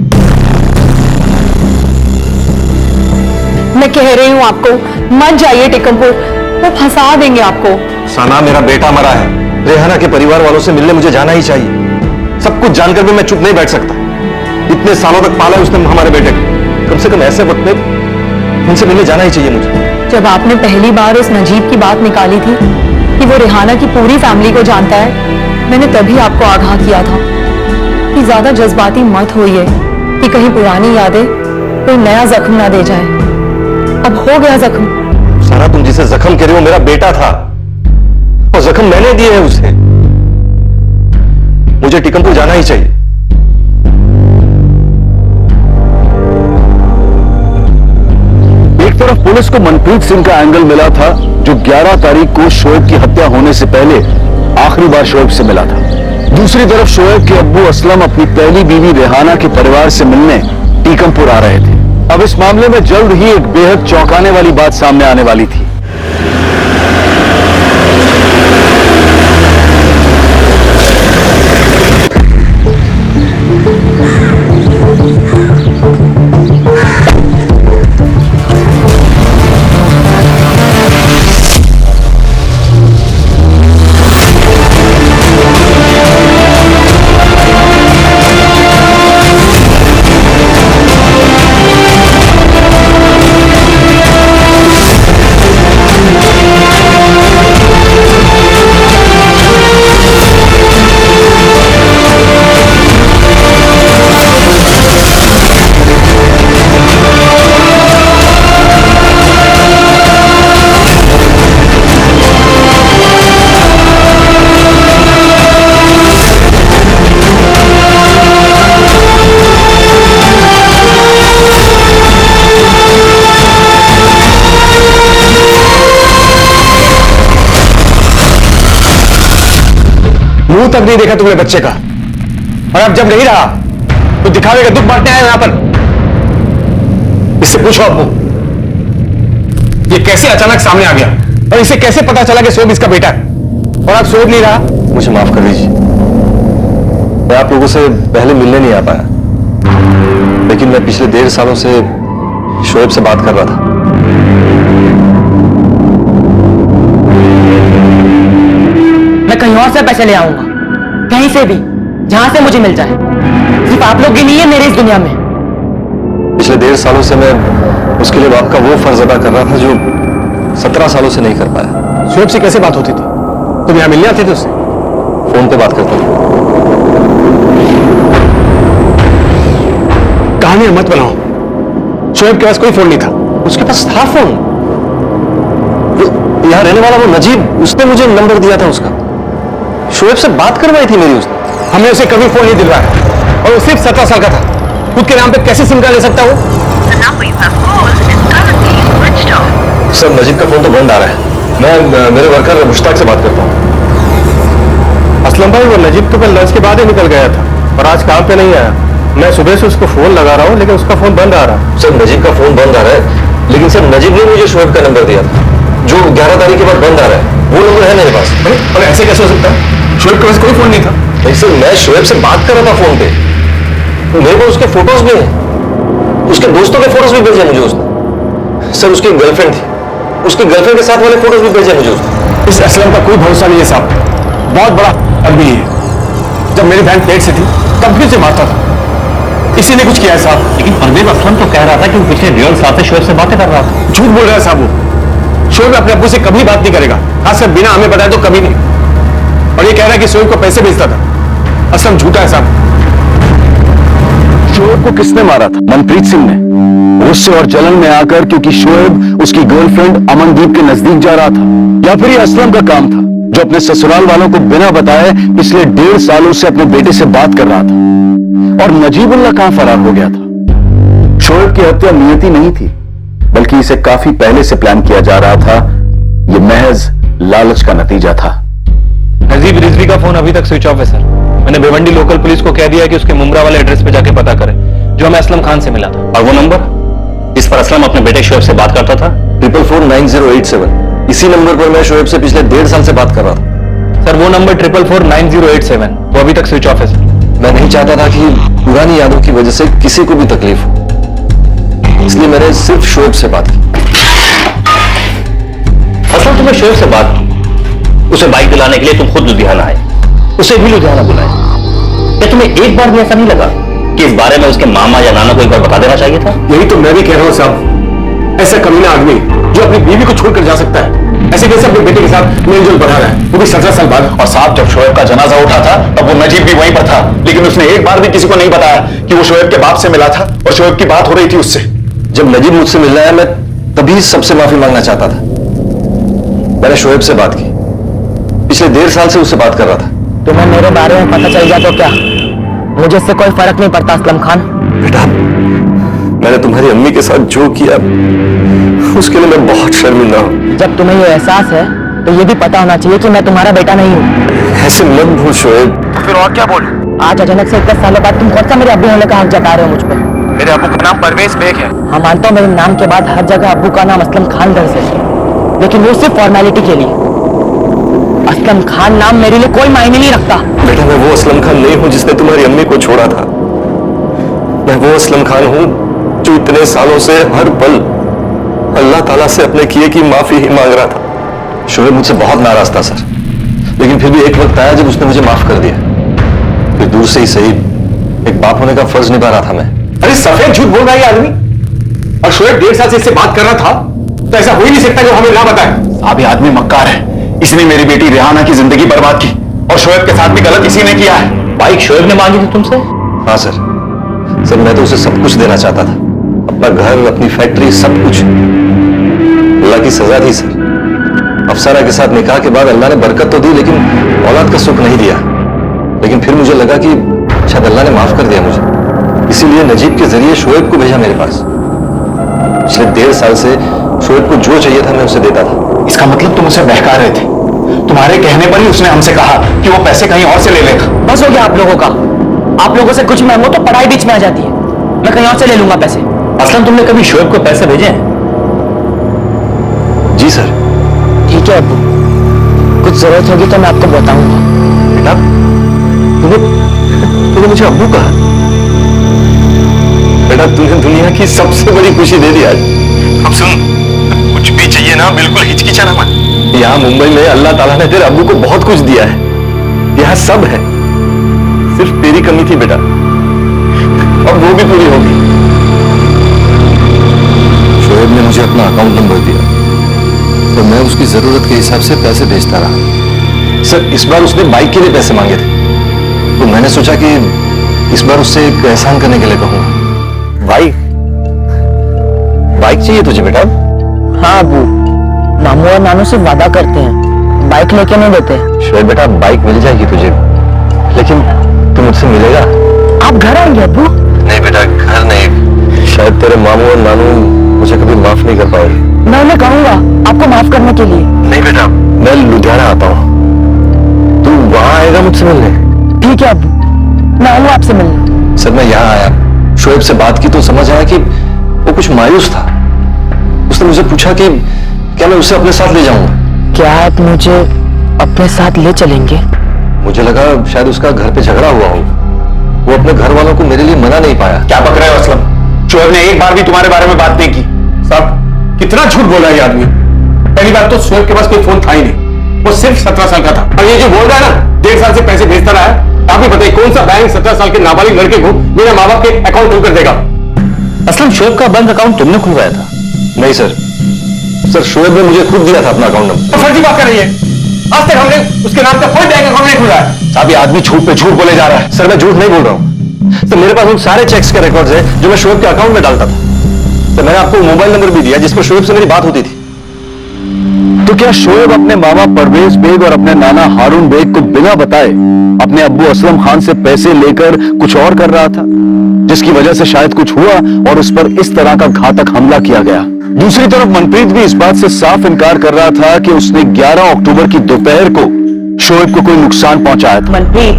मैं कह रही हूँ आपको, मत जाइए टिकमपुर, वो फंसा देंगे आपको। सना, मेरा बेटा मरा है, रेहाना के परिवार वालों से मिलने मुझे जाना ही चाहिए। सब कुछ जानकर भी मैं चुप नहीं बैठ सकता। इतने सालों तक पाला है उसने हमारे बेटे को, कम से कम ऐसे वक्त में उनसे मिलने जाना ही चाहिए मुझे। जब आपने पहली बार उस नजीब की बात निकाली थी कि वो रेहाना की पूरी फैमिली को जानता है, मैंने तभी आपको आगाह किया था कि ज्यादा जज्बाती मत होइए कि कहीं पुरानी यादें कोई नया जख्म ना दे जाए। अब हो गया जख्म। सारा, तुम जिसे जख्म कह रहे हो मेरा बेटा था, और जख्म मैंने दिए है उसे। मुझे टिकमपुर जाना ही चाहिए। एक तरफ पुलिस को मनप्रीत सिंह का एंगल मिला था, जो 11 तारीख को शोएब की हत्या होने से पहले आखिरी बार शोएब से मिला था। दूसरी तरफ शोएब के अब्बू असलम अपनी पहली बीवी रेहाना के परिवार से मिलने टीकमपुर आ रहे थे। अब इस मामले में जल्द ही एक बेहद चौंकाने वाली बात सामने आने वाली थी। मुंह तक नहीं देखा तुमने बच्चे का, और अब जब नहीं रहा तो दिखावे का दुख बांटने आए यहां पर। इससे पूछो आपको, ये कैसे अचानक सामने आ गया, और इसे कैसे पता चला कि शोएब इसका बेटा है, और अब शोएब नहीं रहा। मुझे माफ कर दीजिए, मैं आप लोगों से पहले मिलने नहीं आ पाया, लेकिन मैं पिछले 1.5 सालों से शोएब से बात कर रहा था। मैं कहीं और से पैसे ले आऊंगा, कहीं से भी, जहां से मुझे मिल जाए। सिर्फ आप लोग की नहीं है मेरे इस दुनिया में। पिछले 1.5 सालों से मैं उसके लिए बाप का वो फर्ज अदा कर रहा था जो 17 सालों से नहीं कर पाया। शोएब से कैसे बात होती थी? तुम यहां मिलने आते थे उससे? फोन पे बात करता था। कहानियां मत बनाओ, शोएब के पास कोई फोन नहीं था। उसके पास था फोन, यहाँ रहने वाला वो नजीब, उसने मुझे नंबर दिया था उसका। शोएब से बात करवाई थी मेरी उसने। हमने उसे कभी फोन नहीं दिलवाया, और वो सिर्फ 17 साल का था। खुद के नाम पे कैसे सिम कार्ड ले सकता वो? सर, नजीब का फोन तो बंद आ रहा है। मैं मेरे वर्कर मुश्ताक से बात करता हूँ। असलम भाई, वो नजीब तो कल लंच के बाद ही निकल गया था और आज काम पे नहीं आया। मैं सुबह से उसको फोन लगा रहा हूँ, लेकिन उसका फोन बंद आ रहा है। सर, नजीब का फोन बंद आ रहा है, लेकिन सर नजीब ने मुझे शोएब का नंबर दिया था, जो 11 तारीख के बाद बंद आ रहा है। वो नंबर है मेरे पास। और ऐसे कैसे हो सकता है? शोएब के पास कोई फोन नहीं था। नहीं सर, मैं शोएब से बात कर रहा था फोन पे। मेरे को उसके फोटोज भी हैं, उसके दोस्तों के फोटोज भी भेजे मुझे उसने। सर उसकी गर्लफ्रेंड थी, उसकी गर्लफ्रेंड के साथ वाले फोटोज भी भेजे मुझे उसने। इस असलम का कोई भरोसा नहीं है साहब, बहुत बड़ा आदमी है। जब मेरी बहन पेट से थी तब भी उसे मारता था, इसी ने कुछ किया है साहब। लेकिन परवेज असलम तो कह रहा था कि वो पिछले 1.5 साल से शोएब से बातें कर रहा था। झूठ बोल रहा है साहब। वो शोएब अपने अब्बू से कभी बात नहीं करेगा, खासकर बिना हमें बताए तो कभी नहीं। और ये कह रहा है कि शोएब को पैसे भेजता था। असलम झूठा है साहब। शोएब को किसने मारा था? मनप्रीत सिंह ने, गुस्से और जलन में आकर, क्योंकि शोएब उसकी गर्लफ्रेंड अमनदीप के नजदीक जा रहा था। या फिर ये असलम का काम था, जो अपने ससुराल वालों को बिना बताए पिछले 1.5 सालों से अपने बेटे से बात कर रहा था। और नजीबुल्लाह कहां फरार हो गया था? शोएब की हत्या नियति नहीं थी, बल्कि इसे काफी पहले से प्लान किया जा रहा था। यह महज लालच का नतीजा था। नजीब रिजवी का फोन अभी तक स्विच ऑफ है सर। मैंने भिवंडी लोकल पुलिस को कह दिया कि उसके मुमरा वाले एड्रेस पे जाके पता करें, जो हमें असलम खान से मिला था। और वो नंबर जिस पर असलम अपने बेटे शोएब से बात करता था? 4449087। इसी नंबर पर मैं शोएब से पिछले 1.5 साल से बात कर रहा था। सर वो नंबर 4449087 वो अभी तक स्विच ऑफ है सर। मैं नहीं चाहता था कि पुरानी यादों की वजह से किसी को भी तकलीफ हो, इसलिए मैंने सिर्फ शोएब से बात की। असलम तुम्हें शोएब से बात की, उसे बाइक दिलाने के लिए तुम खुद लुधियाना आए, उसे भी लुधियाना बुलाए। क्या तुम्हें एक बार भी ऐसा नहीं लगा कि इस बारे में उसके मामा या नाना को एक बार बता देना चाहिए था? यही तो मैं भी कह रहा हूं साहब। ऐसा कमीना आदमी जो अपनी बीवी को छोड़कर जा सकता है, ऐसे कैसे अपने बेटे के साथ मेलजोल बढ़ा रहा है, वो भी 17 साल बाद। और साहब, जब शोएब का जनाजा उठा था तब वो नजीब भी वहीं पर था, लेकिन उसने एक बार भी किसी को नहीं बताया कि वो शोएब के बाप से मिला था और शोएब की बात हो रही थी उससे। जब नजीब मुझसे मिलना है, मैं तभी सबसे माफी मांगना चाहता था। मैंने शोएब से बात की, पिछले 1.5 साल से उससे बात कर रहा था। तुम्हें मेरे बारे में पता चल गया तो क्या, मुझे इससे कोई फर्क नहीं पड़ता असलम खान। बेटा, मैंने तुम्हारी अम्मी के साथ जो किया उसके लिए मैं बहुत शर्मिंदा हूं। जब तुम्हें ये एहसास है तो ये भी पता होना चाहिए कि मैं तुम्हारा बेटा नहीं हूँ। ऐसे मत भूल शोएब। तो फिर और क्या बोलूं? आज अचानक से 21 सालों बाद तुम कौन सा मेरे अब्बू होने का हक जता रहे हो मुझ पर? मेरे अब्बू का नाम परवेज बेग है। हाँ मानता हूँ, मेरे नाम के बाद हर जगह अब्बू का नाम असलम खान दर्ज है, लेकिन वो सिर्फ फॉर्मेलिटी के लिए। असलम खान नाम मेरे लिए कोई मायने नहीं रखता। बेटा, मैं वो असलम खान नहीं हूं जिसने तुम्हारी अम्मी को छोड़ा था। मैं वो असलम खान हूं जो इतने सालों से हर पल अल्लाह ताला से अपने किए की माफी ही मांग रहा था। शोएब मुझसे बहुत नाराज था सर, लेकिन फिर भी एक वक्त आया जब उसने मुझे माफ कर दिया। फिर दूर से ही सही एक बाप होने का फर्ज निभा रहा था मैं। अरे सफेद झूठ बोल रहा है ये आदमी। और शोएब 1.5 साल से इससे बात कर रहा था, तो ऐसा हो ही नहीं सकता कि वो हमें ना बताए। साहब, ये आदमी मक्कार है, इसने मेरी बेटी रेहाना की जिंदगी बर्बाद की और शोएब के साथ भी गलत इसी ने किया है। बाइक शोएब ने मांगी थी तुमसे? हाँ सर, मैं तो उसे सब कुछ देना चाहता था, अपना घर, अपनी फैक्ट्री, सब कुछ। अल्लाह की सजा थी सर। अफसाना के साथ निकाह के बाद अल्लाह ने बरकत तो दी, लेकिन औलाद का सुख नहीं दिया। लेकिन फिर मुझे लगा कि शायद अल्लाह ने माफ कर दिया मुझे, इसीलिए नजीब के जरिए शोएब को भेजा मेरे पास। पिछले 1.5 साल से शोएब को जो चाहिए था मैं उसे देता था। इसका मतलब तुम उसे बहका रहे थे। तुम्हारे कहने पर ही उसने हमसे कहा कि वो पैसे कहीं और से ले लेगा। बस हो गया आप लोगों का। आप लोगों से कुछ मांगो तो पढ़ाई बीच में आ जाती है। मैं कहीं और से ले लूंगा पैसे। असलम तुमने कभी शोएब को पैसे भेजे हैं? जी सर। ठीक है अब्बू, कुछ जरूरत होगी तो मैं आपको बताऊंगा। बेटा, तूने मुझे अब्बू कहा। बेटा, तूने दुनिया की सबसे बड़ी खुशी दे दी आज। अब सुन, कुछ भी चाहिए ना बिल्कुल हिचकिचाना मत। यहाँ मुंबई में अल्लाह ताला ने तेरे अब्बू को बहुत कुछ दिया है, यहाँ सब है, सिर्फ तेरी कमी थी बेटा, अब वो भी पूरी होगी। शोएब ने मुझे अपना अकाउंट नंबर दिया तो मैं उसकी जरूरत के हिसाब से पैसे भेजता रहा। सर, इस बार उसने बाइक के लिए पैसे मांगे थे, तो मैंने सोचा कि इस बार उससे एक एहसान करने के लिए कहूंगा। बाइक चाहिए तुझे बेटा? हाँ अब्बू, मामू और नानू से वादा करते हैं बाइक लेके नहीं देते। शोएब बेटा, बाइक मिल जाएगी तुझे, लेकिन तू मुझसे मिलेगा? आप घर आएंगे अब्बू? नहीं बेटा, घर नहीं, शायद तेरे मामू और नानू मुझे कभी माफ नहीं कर पाएंगे। मैं उन्हें कहूंगा आपको माफ करने के लिए। नहीं बेटा, मैं लुधियाना आता हूँ, तू वहां आएगा मुझसे मिलने? ठीक है अब्बू, मैं आऊंगा आपसे मिलने। सर, मैं यहाँ आया, शोएब से बात की तो समझ आया कि वो कुछ मायूस था। उसने मुझे पूछा कि क्या मैं उसे अपने साथ ले जाऊंगा। क्या आप मुझे अपने साथ ले चलेंगे? मुझे लगा शायद उसका घर पे झगड़ा हुआ हो, वो अपने घर वालों को मेरे लिए मना नहीं पाया। क्या बक रहे हो असलम? शोएब ने एक बार भी तुम्हारे बारे में बात नहीं की। साहब कितना झूठ बोला है ये आदमी। पहली बात तो शोएब के पास कोई फोन था ही नहीं, वो सिर्फ 17 साल का था। और ये जो बोल रहा है ना 1.5 साल से पैसे भेजता रहा है, आप ही बताइए कौन सा बैंक 17 साल के नाबालिग लड़के को मेरे माँ बाप के अकाउंट खोल कर देगा? असलम शोएब का बैंक अकाउंट तुमने खुलवाया था? नहीं सर, शोएब ने मुझे खुद दिया था अपना अकाउंट नंबर। फर्जी बात कर रही है, आज तक हमने उसके नाम का कोई बैंक अकाउंट नहीं खुला है। साहब ये आदमी झूठ पे झूठ बोले जा रहा है। सर मैं झूठ नहीं बोल रहा हूँ, तो मेरे पास उन सारे चेक्स के रिकॉर्ड्स हैं जो मैं शोएब के अकाउंट में डालता था। तो मैंने आपको मोबाइल नंबर भी दिया जिस पर शोएब से मेरी बात होती थी। तो क्या शोएब अपने मामा परवेज बेग और अपने नाना हारून बेग को बिना बताए अपने अब्बू असलम खान से पैसे लेकर कुछ और कर रहा था, जिसकी वजह से शायद कुछ हुआ और उस पर इस तरह का घातक हमला किया गया? दूसरी तरफ मनप्रीत भी इस बात से साफ इनकार कर रहा था कि उसने 11 अक्टूबर की दोपहर को शोएब को कोई नुकसान पहुंचाया था। मनप्रीत,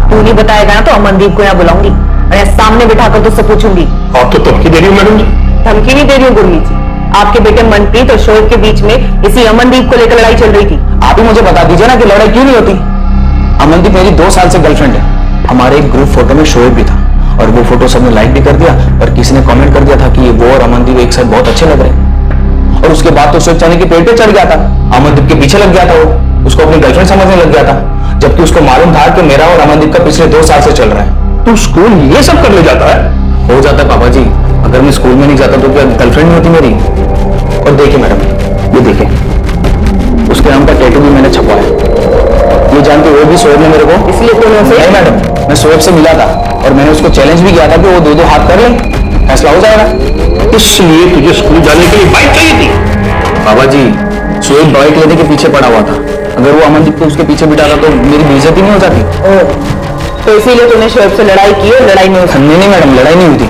तू नहीं बताएगा ना तो अमनदीप को यहाँ बुलाऊंगी और यहाँ सामने बिठाकर तुझसे पूछूंगी। आप तो धमकी दे रही हो मैडम जी। धमकी नहीं दे रही हूँ गुरमीत जी, आपके बेटे मनप्रीत और शोएब के बीच में इसी अमनदीप को लेकर लड़ाई चल रही थी। आप ही मुझे बता दीजिए ना कि लड़ाई क्यों नहीं होती। अमनदीप मेरी 2 साल से गर्लफ्रेंड है। हमारे एक ग्रुप फोटो में शोएब भी था और वो फोटो सबने लाइक भी कर दिया और किसी ने कमेंट कर दिया था कि वो और अमनदीप एक साथ बहुत अच्छे लग रहे हैं। और उसके बाद तो शोएब चाने के पेड़ पे चढ़ गया था, अमनदीप के पीछे लग गया था, वो उसको अपनी गर्लफ्रेंड समझने लग गया था, जबकि उसको मालूम था कि मेरा और अमनदीप का पिछले 2 साल से चल रहा है। तो स्कूल ये सब कर ले जाता है? हो जाता है पापा जी, अगर मैं स्कूल में नहीं जाता तो क्या गर्लफ्रेंड नहीं होती मेरी? और देखिए मैडम, ये देखिए उसके नाम का टैटू भी मैंने छपवाया। ये जानते हुए भी शोएब ने मेरे को इसलिए कौन से? नहीं मैडम, मैं शोएब से मिला था और मैंने उसको चैलेंज भी किया था कि वो 2-2 हाथ कर ले, फैसला हो जाएगा। इसलिए तुझे स्कूल जाने के लिए बाइक चाहिए थी? बाबा जी, शोएब बाइक लेने के पीछे पड़ा हुआ था, अगर वो अमनदीप को उसके पीछे बिठाता तो मेरी बेइज्जती नहीं हो जाती। तो इसीलिए तूने शोएब से लड़ाई की और लड़ाई में नहीं मैडम, लड़ाई नहीं हुई थी,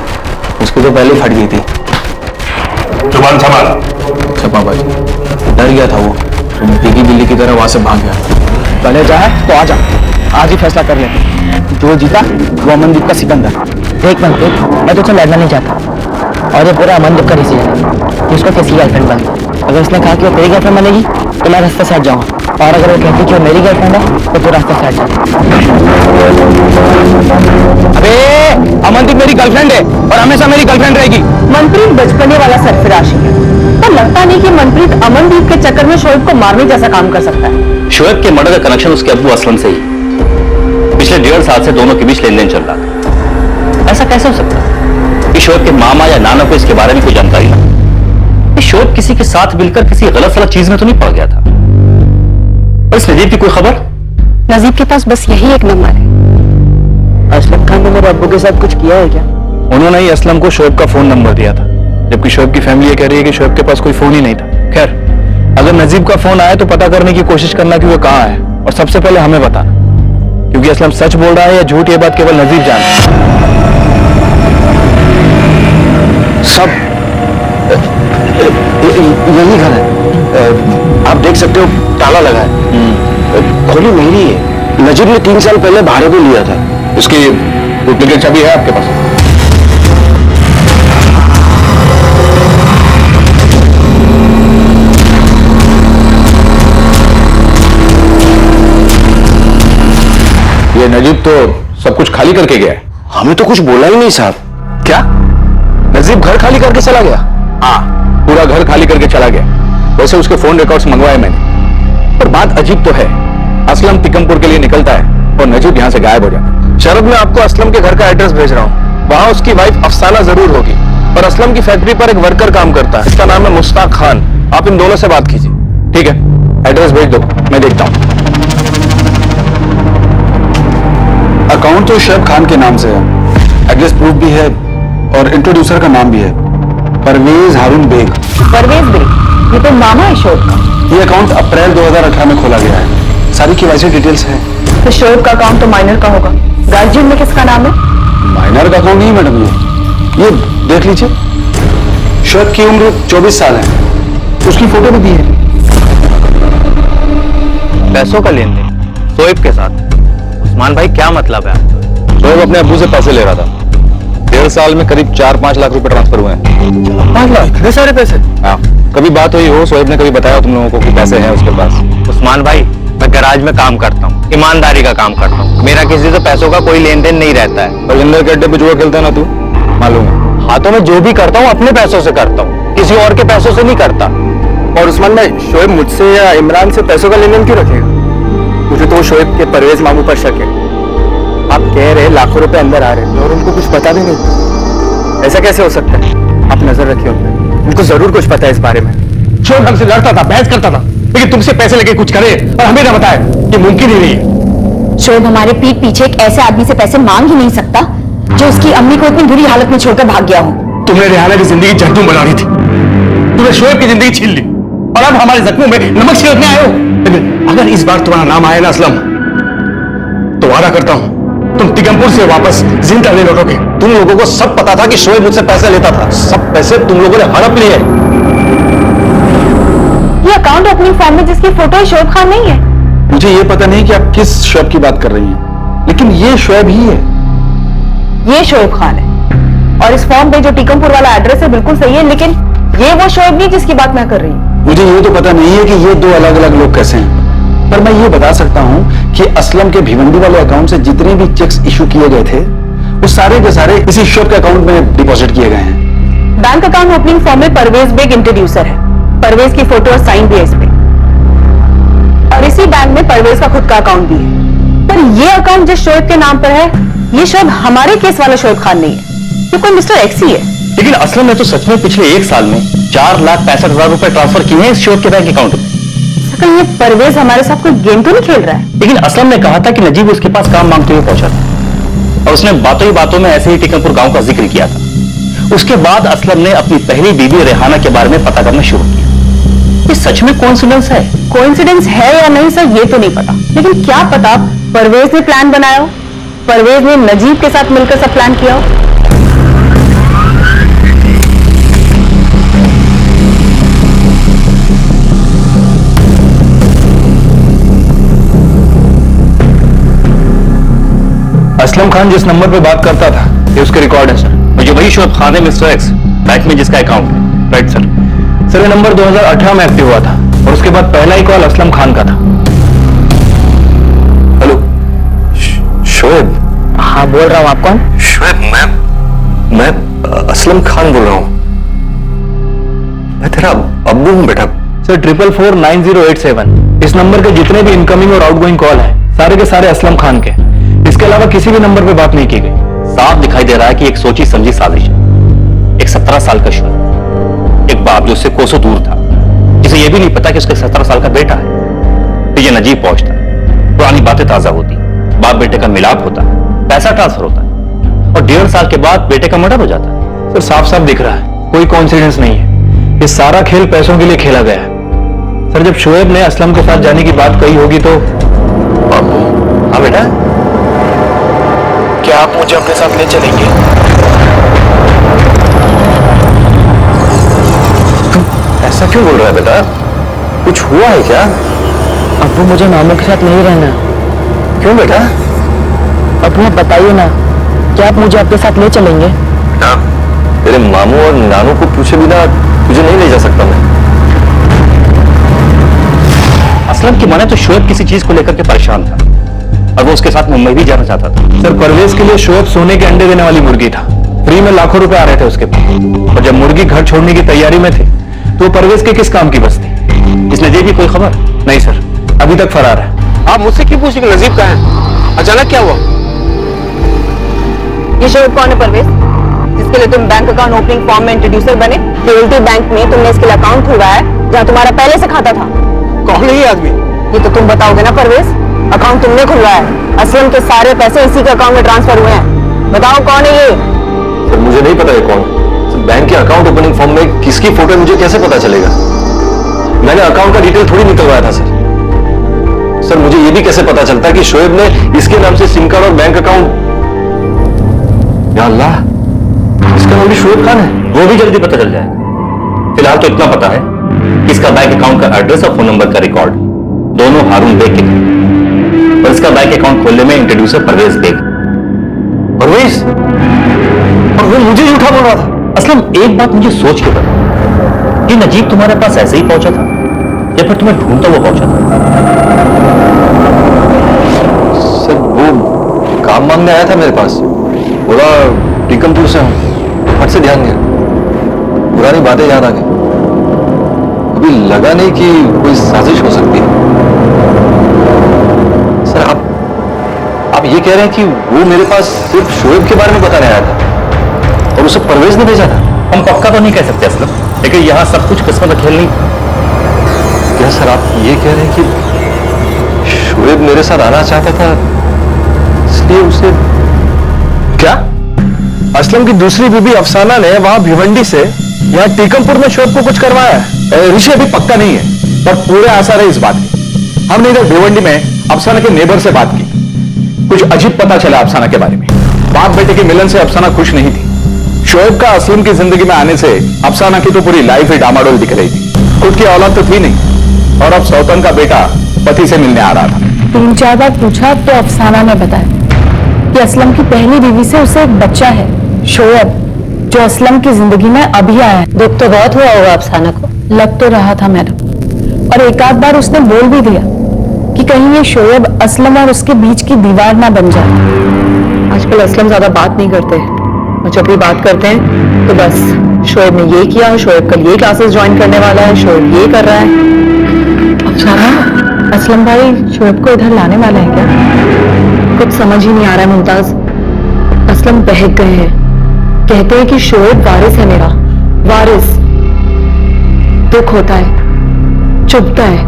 उसकी तो पहले फट गई थी। जुबान संभाल। अच्छा पापा जी, डर गया था वो, तो भीगी बिल्ली की तरह वहां से भाग गया। पहले चाहे तो आ जा, आज ही फैसला कर लेते, जो जीता वो अमनदीप का सिकंदर। देख मनप्रीत, मैं तुझसे लड़ना नहीं चाहता और ये पूरा अमनदीप का डिसीजन है कि उसको किसी गर्लफ्रेंड बन। अगर उसने कहा कि वो तेरी गर्लफ्रेंड बनेगी तो मैं रास्ते से हट जाऊंगा, और अगर वो कहती कि वो मेरी गर्लफ्रेंड है तो तू रास्ते से हट जा। अबे अमनदीप मेरी गर्लफ्रेंड है और हमेशा मेरी गर्लफ्रेंड रहेगी। मनप्रीत बचपने वाला सरफराशी है, पर लगता नहीं कि मनप्रीत अमनदीप के चक्कर में शोएब को मारने जैसा काम कर सकता है। शोएब के मर्डर का कनेक्शन उसके अब्बू असलम से ही पिछले 1.5 साल से दोनों के बीच लेन देन चल रहा था। ऐसा कैसे हो सकता है कि शोएब के मामा या नाना को इसके बारे में कोई जानकारी ना? शोएब किसी के साथ मिलकर किसी गलत सलत चीज में तो नहीं पड़ गया था? और इस नजीब की कोई खबर? नजीब के पास बस यही एक नंबर है। असलम खान ने मेरे अब्बू के साथ कुछ किया है क्या? उन्होंने ही असलम को शोएब का फोन नंबर दिया था, जबकि शोएब की फैमिली ये कह रही है कि शोएब के पास कोई फोन ही नहीं था। खैर, अगर नजीब का फोन आया तो पता करने की कोशिश करना कि वो कहाँ है, और सबसे पहले हमें बताना, क्योंकि असलम सच बोल रहा है या झूठ ये बात केवल नजीब जानता है। सब यही घर है, आप देख सकते हो ताला लगा है, खोली मेरी है। नजीब ने 3 साल पहले भाड़े को लिया था। उसकी डुप्लीकेट चाबी है आपके पास? ये नजीब तो सब कुछ खाली करके गया है। हमें तो कुछ बोला ही नहीं साहब। क्या? नजीब घर खाली करके चला गया? हाँ, पूरा घर खाली करके चला गया। वैसे उसके फोन रिकॉर्ड्स मंगवाए मैंने, पर बात अजीब तो है। असलम तिकमपुर के लिए निकलता है और नजीब यहां से गायब हो जाता है। शरद, मैं आपको असलम के घर का एड्रेस भेज रहा हूँ, वहां उसकी वाइफ अफसाना जरूर होगी, पर असलम की फैक्ट्री पर एक वर्कर काम करता है, इसका नाम है मुश्ताक खान। आप इन दोनों से बात कीजिए। ठीक है, एड्रेस भेज दो, मैं देखता हूं। अकाउंट तो शोएब खान के नाम से है, एड्रेस प्रूफ भी है और इंट्रोड्यूसर का नाम भी है, परवेज हारून बेग। परवेज बेग, ये तो मामा है शोएब का। ये अकाउंट अप्रैल 2018 में खोला गया है, सारी केवाईसी डिटेल्स हैं। तो शोएब का अकाउंट तो माइनर का होगा, गार्जियन में किसका नाम है? माइनर का अकाउंट नहीं मैडम, ये देख लीजिए, शोएब की उम्र 24 साल है, उसकी फोटो भी दी है। पैसों का लेन देन शोएब के साथ? उस्मान भाई क्या मतलब है आपका? शोएब अपने अब्बू से पैसे ले रहा था। 1.5 साल में करीब 4-5 लाख रुपए ट्रांसफर हुए हैं। 5 लाख? इतने सारे पैसे? हाँ, कभी बात हुई हो, शोएब ने कभी बताया तुम लोगों को कि पैसे हैं उसके पास? उस्मान भाई, मैं गैराज में काम करता हूँ, ईमानदारी का काम करता हूँ, मेरा किसी से पैसों का कोई लेन देन नहीं रहता है। बलजिंदर के अड्डे पे जुआ खेलता है ना तू, मालूम है। हाँ तो मैं जो भी करता हूँ अपने पैसों से करता हूँ, किसी और के पैसों से नहीं करता। और उस्मान भाई, शोएब मुझसे या इमरान से पैसों का लेन देन क्यों रखेगा? मुझे तो शोएब के परवेज मामू पर शक है। आप कह रहे लाखों रुपए अंदर आ रहे हैं और उनको कुछ पता भी नहीं। ऐसा कैसे हो सकता है? आप नजर रखिए उन पे, उनको जरूर कुछ पता है इस बारे में। शोएब हमसे लड़ता था, बहस करता था, लेकिन तुमसे पैसे लेके कुछ करे और हमें ना बताए, ये मुमकिन ही नहीं है। शोएब हमारे पीठ पीछे एक ऐसे आदमी से पैसे मांग ही नहीं सकता जो उसकी अम्मी को इतनी बुरी हालत में छोड़कर भाग गया हो। तुमने रेहाना की जिंदगी जहनुम बना रही थी, तुमने शोएब की जिंदगी छीन ली और अब हमारे जख्मों में नमक छिड़कने आए हो। लेकिन अगर इस बार तुम्हारा नाम आया ना असलम, तो वादा करता हूं तुम तिगमपुर से वापस जिंदा नहीं लौटोगे। तुम लोगों को सब पता था कि शोएब मुझसे पैसे लेता था, सब पैसे तुम लोगों ने हड़प लिए। ये अकाउंट ओपनिंग फॉर्म में जिसकी फोटो है शोएब खान नहीं है। मुझे ये पता नहीं कि आप किस शोएब की बात कर रही हैं, लेकिन ये शोएब ही है। ये शोएब खान है और इस फॉर्म पे जो टीकमपुर वाला एड्रेस है बिल्कुल सही है, लेकिन ये वो शोएब नहीं जिसकी बात मैं कर रही हूँ। मुझे ये तो पता नहीं है कि ये दो अलग अलग लोग कैसे हैं, पर मैं ये बता सकता हूं कि असलम के भिवंडी वाले अकाउंट से जितने भी चेक्स इशू किए गए थे वो सारे के सारे इसी शोएब के अकाउंट में डिपॉजिट किए गए हैं। बैंक अकाउंट ओपनिंग फॉर्म में परवेज बेग इंट्रोड्यूसर है, परवेज की फोटो और साइन भी है इस पे, और इसी बैंक में परवेज का खुद का अकाउंट भी है। पर ये अकाउंट जिस शोएब के नाम पर है, ये शोएब हमारे केस वाला शोएब खान नहीं है, ये कोई मिस्टर एक्स ही है। लेकिन असलम ने तो सच में पिछले एक साल में 4,65,000 रुपए ट्रांसफर किए हैं इस शोएब के बैंक अकाउंट में। सकल ये परवेज हमारे साथ कोई गेम तो नहीं खेल रहा है? लेकिन असलम ने कहा था कि नजीब उसके पास काम मांगते हुए पहुंचा था और उसने बातों ही बातों में ऐसे ही टीकमपुर गांव का जिक्र किया था। उसके बाद असलम ने अपनी पहली बीवी रेहाना के बारे में पता करना शुरू किया। ये सच में कोइंसिडेंस है? कोइंसिडेंस है या नहीं सर ये तो नहीं पता, लेकिन क्या पता परवेज ने प्लान बनाया हो, परवेज ने नजीब के साथ मिलकर सब प्लान किया हो। असलम खान जिस नंबर पे बात करता था ये उसके रिकॉर्ड है सर। मुझे वही शोएब खान है मिस्टर एक्स, बैंक में जिसका अकाउंट है। Right sir. सर ये नंबर 2018 में एक्टिव हुआ था और उसके बाद पहला ही कॉल असलम खान का था। हेलो शोएब? हाँ बोल रहा हूँ। आप कौन? शोएब मैं असलम खान बोल रहा हूँ। मैं तेरा अब्बू हूँ बेटा। सर 444908 इस नंबर के जितने भी इनकमिंग और आउटगोइंग कॉल है सारे के सारे असलम खान के, इसके अलावा किसी भी नंबर पे बात नहीं की गई। साफ दिखाई दे रहा है कि एक सोची समझी साजिश है। एक 17 साल का शोएब, एक बाप जो उससे कोसों दूर था, जिसे यह भी नहीं पता कि उसका 17 साल का बेटा है। तो ये नजीब पहुंचता, पुरानी बातें ताजा होती, बाप बेटे का मिलाप होता, पैसा ट्रांसफर होता और 1.5 साल के बाद बेटे का मर्डर हो जाता। सर साफ साफ दिख रहा है कोई कॉन्सिडेंस नहीं है, ये सारा खेल पैसों के लिए खेला गया है। सर जब शोएब ने असलम के साथ जाने की बात कही होगी तो। हाँ बेटा, क्या आप मुझे अपने साथ ले चलेंगे? ऐसा क्यों बोल रहा है बेटा? कुछ हुआ है क्या? अब्बू मुझे मामू के साथ नहीं रहना। क्यों बेटा? अपने बताइए ना, क्या आप मुझे अपने साथ ले चलेंगे? बेटा तेरे मामू और नानू को पूछे बिना तुझे नहीं ले जा सकता मैं। असलम की माने तो शोएब किसी चीज को लेकर के परेशान था और वो उसके साथ मुंबई भी जाना चाहता था। सर परवेज के लिए शोएब सोने के अंडे देने वाली मुर्गी था, फ्री में लाखों रुपए आ रहे थे उसके पास, और जब मुर्गी घर छोड़ने की तैयारी में थे तो परवेज के किस काम की बस थी? इस नजीब की कोई खबर नहीं सर, अभी तक फरार है। आप मुझसे क्यों पूछे कि नजीब कहाँ है? अचानक क्या हुआ? ये शोएब कौन है परवेज, जिसके लिए तुम बैंक अकाउंट ओपनिंग फॉर्म में इंट्रोड्यूसर बने? फिडेलिटी बैंक में तुमने इसके लिए अकाउंट खुलवाया है जहाँ तुम्हारा पहले से खाता था। कौन है ये आदमी? ये तो तुम बताओगे ना परवेज, अकाउंट तुमने खुलवाया है, असलम के सारे पैसे इसी के अकाउंट में ट्रांसफर हुए हैं, बताओ कौन है ये? सर मुझे नहीं पता है कौन। सर, बैंक के अकाउंट ओपनिंग फॉर्म में किसकी फोटो है मुझे कैसे पता चलेगा? मैंने अकाउंट का डिटेल थोड़ी निकलवाया था सर। सर मुझे ये भी कैसे पता चलता कि शोएब ने इसके नाम से सिम कार्ड और बैंक अकाउंट। या अल्लाह, इसका नाम भी शोएब खान है। वो भी जल्दी पता चल जाएगा। फिलहाल तो इतना पता है कि इसका बैंक अकाउंट का एड्रेस और फोन नंबर का रिकॉर्ड दोनों हारून बेग के थे और इसका बैंक अकाउंट खोलने में इंट्रोड्यूसर परवेज बेग। परवेज? और वो मुझे झूठा बोल रहा था। असलम एक बात मुझे सोच के बता कि नजीब तुम्हारे पास ऐसे ही पहुंचा था या फिर तुम्हें ढूंढता हुआ पहुंचा था? सर वो काम मांगने आया था मेरे पास, बोला टीकमपुर से हूं, फट से ध्यान गया, पुरानी बातें याद आ गई। अभी लगा नहीं कि कोई साजिश हो सकती है। सर आप ये कह रहे हैं कि वो मेरे पास सिर्फ शोएब के बारे में बताने आया था और उसे परवेज ने भेजा था? हम पक्का तो नहीं कह सकते असलम, लेकिन यहां सब कुछ किस्मत का खेल नहीं। क्या सर आप ये कह रहे हैं कि शोएब मेरे साथ आना चाहता था इसलिए उसे? क्या असलम की दूसरी बीबी अफसाना ने वहां भिवंडी से यहाँ टीकमपुर में शोएब को कुछ करवाया है? ऋषि अभी पक्का नहीं है, पर पूरे आसार है इस बात के। हमने इधर भिवंडी में अफसाना के नेबर से बात की, कुछ अजीब पता चला अफसाना के बारे में। बाप बेटे के मिलन से अफसाना खुश नहीं थी। शोएब का असलम की जिंदगी में आने से अफसाना की तो पूरी लाइफ ही डामाडोल दिख रही थी। खुद की औलाद तो थी नहीं और अब सौतन का बेटा पति से मिलने आ रहा था। 3-4 बार पूछा तो अफसाना ने बताया कि असलम की पहली बीवी से उसे एक बच्चा है, शोएब, जो असलम की जिंदगी में अभी आया है। दुख तो बहुत हुआ होगा अफसाना को। लग तो रहा था मैडम, और एक आध बार उसने बोल भी दिया कि कहीं ये शोएब असलम और उसके बीच की दीवार ना बन जाए। आजकल असलम ज्यादा बात नहीं करते और जब भी बात करते हैं तो बस शोएब ने ये किया, शोएब कल ये क्लासेस ज्वाइन करने वाला है, शोएब ये कर रहा है। अफसाना, असलम भाई शोएब को इधर लाने वाले हैं क्या? कुछ समझ ही नहीं आ रहा है मुमताज। असलम बहक गए हैं, कहते हैं कि शोएब वारिस है मेरा, वारिस। दुख होता है, चुभता है,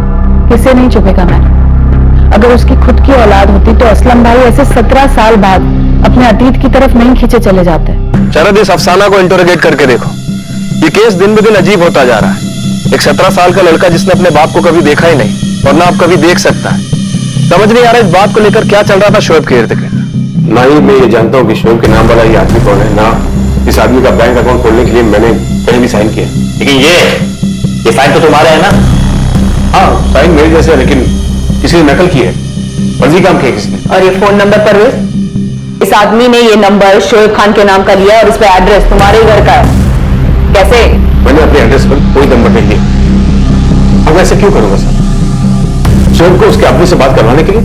किसे नहीं चुभेगा मैडम। अगर उसकी खुद की औलाद होती तो असलम भाई ऐसे 17 साल बाद अपने अतीत की तरफ नहीं खींचे चले जाते। शरद, इस अफसाना को इंटरोगेट करके देखो, ये केस दिन ब दिन अजीब होता जा रहा है। एक 17 साल का लड़का जिसने अपने बाप को कभी देखा ही नहीं और ना अब कभी देख सकता है। समझ नहीं आ रहा इस बात को लेकर क्या चल रहा था शोएब के इर्द गिर्द। ना ही मैं ये जानता हूँ कि शोएब के नाम वाला ये आदमी कौन है, ना इस आदमी का बैंक अकाउंट खोलने के लिए मैंने कहीं भी साइन किया। लेकिन ये साइन तो तुम्हारे है ना? हाँ, साइन मेरे जैसे है, लेकिन किसी ने नकल की है, फर्जी काम किया किसी ने। और ये फोन नंबर पर इस आदमी ने ये नंबर शोएब खान के नाम का लिया और इस पे एड्रेस तुम्हारे ही घर का है। कैसे? मैंने अपने एड्रेस पर कोई नंबर नहीं लिया। अब ऐसे क्यों करूंगा सर? शोएब को उसके आदमी से बात करवाने के लिए,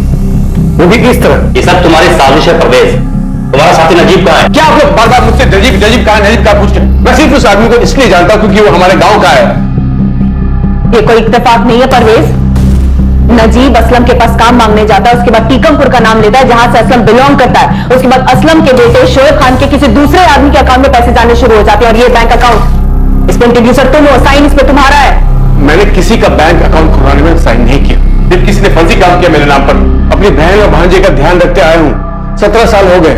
वो भी किस तरह? ये सब तुम्हारी साजिश है परवेज। तुम्हारा साथी नजीब कहाँ है? क्या आप लोग बार बार मुझसे नजीब नजीब कहाँ नजीब कहाँ पूछते हैं? मैं सिर्फ उस आदमी को इसलिए जानता हूं क्योंकि वो हमारे गांव का है। ये कोई इत्तेफाक नहीं है परवेज। नजीब असलम के पास काम मांगने जाता है, उसके बाद टीकमपुर का नाम लेता है जहां से असलम बिलोंग करता है। उसके बाद असलम के बेटे शोएब खान के किसी दूसरे आदमी के अकाउंट में पैसे जाने शुरू हो जाते हैं और ये बैंक अकाउंट, इस पे इंट्रोड्यूसर तुम हो, साइन इस पे तुम्हारा है। मैंने किसी का बैंक अकाउंट खुलवाने में साइन नहीं किया। जब किसी ने फर्जी काम किया मेरे नाम पर, अपनी बहन और भांजे का ध्यान रखते आया हूं। 17 साल हो गए।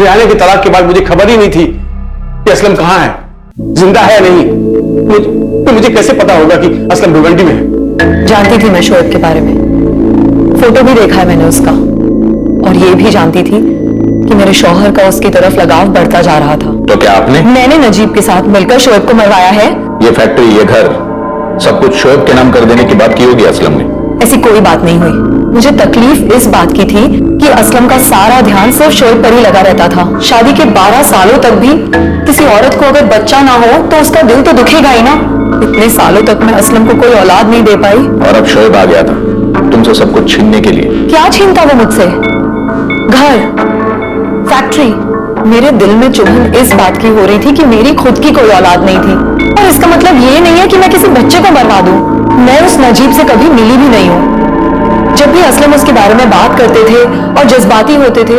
रियाने की तलाक के बाद मुझे खबर ही नहीं थी कि असलम कहां है, जिंदा है या नहीं। मुझे कैसे पता होगा कि असलम भिवंडी में है? जानती थी मैं शोएब के बारे में, फोटो भी देखा है मैंने उसका, और ये भी जानती थी कि मेरे शौहर का उसकी तरफ लगाव बढ़ता जा रहा था। तो क्या आपने? मैंने नजीब के साथ मिलकर शोएब को मरवाया है। ये फैक्ट्री, ये घर, सब कुछ शोएब के नाम कर देने की बात की होगी असलम ने। ऐसी कोई बात नहीं हुई। मुझे तकलीफ इस बात की थी कि असलम का सारा ध्यान सिर्फ शोएब पर ही लगा रहता था। शादी के 12 सालों तक भी किसी औरत को अगर बच्चा ना हो तो उसका दिल तो दुखेगा ही ना। इतने सालों तक मैं असलम को कोई औलाद नहीं दे पाई, और अब शोएब आ गया था तुमसे सब कुछ छीनने के लिए। क्या छीनता वो मुझसे? घर, फैक्ट्री। मेरे दिल में चुभन इस बात की हो रही थी कि मेरी खुद की कोई औलाद नहीं थी। और इसका मतलब ये नहीं है कि मैं किसी बच्चे को मरवा दूं। मैं उस नजीब से कभी मिली भी नहीं हूं। जब भी असलम उसके बारे में बात करते थे और जज्बाती होते थे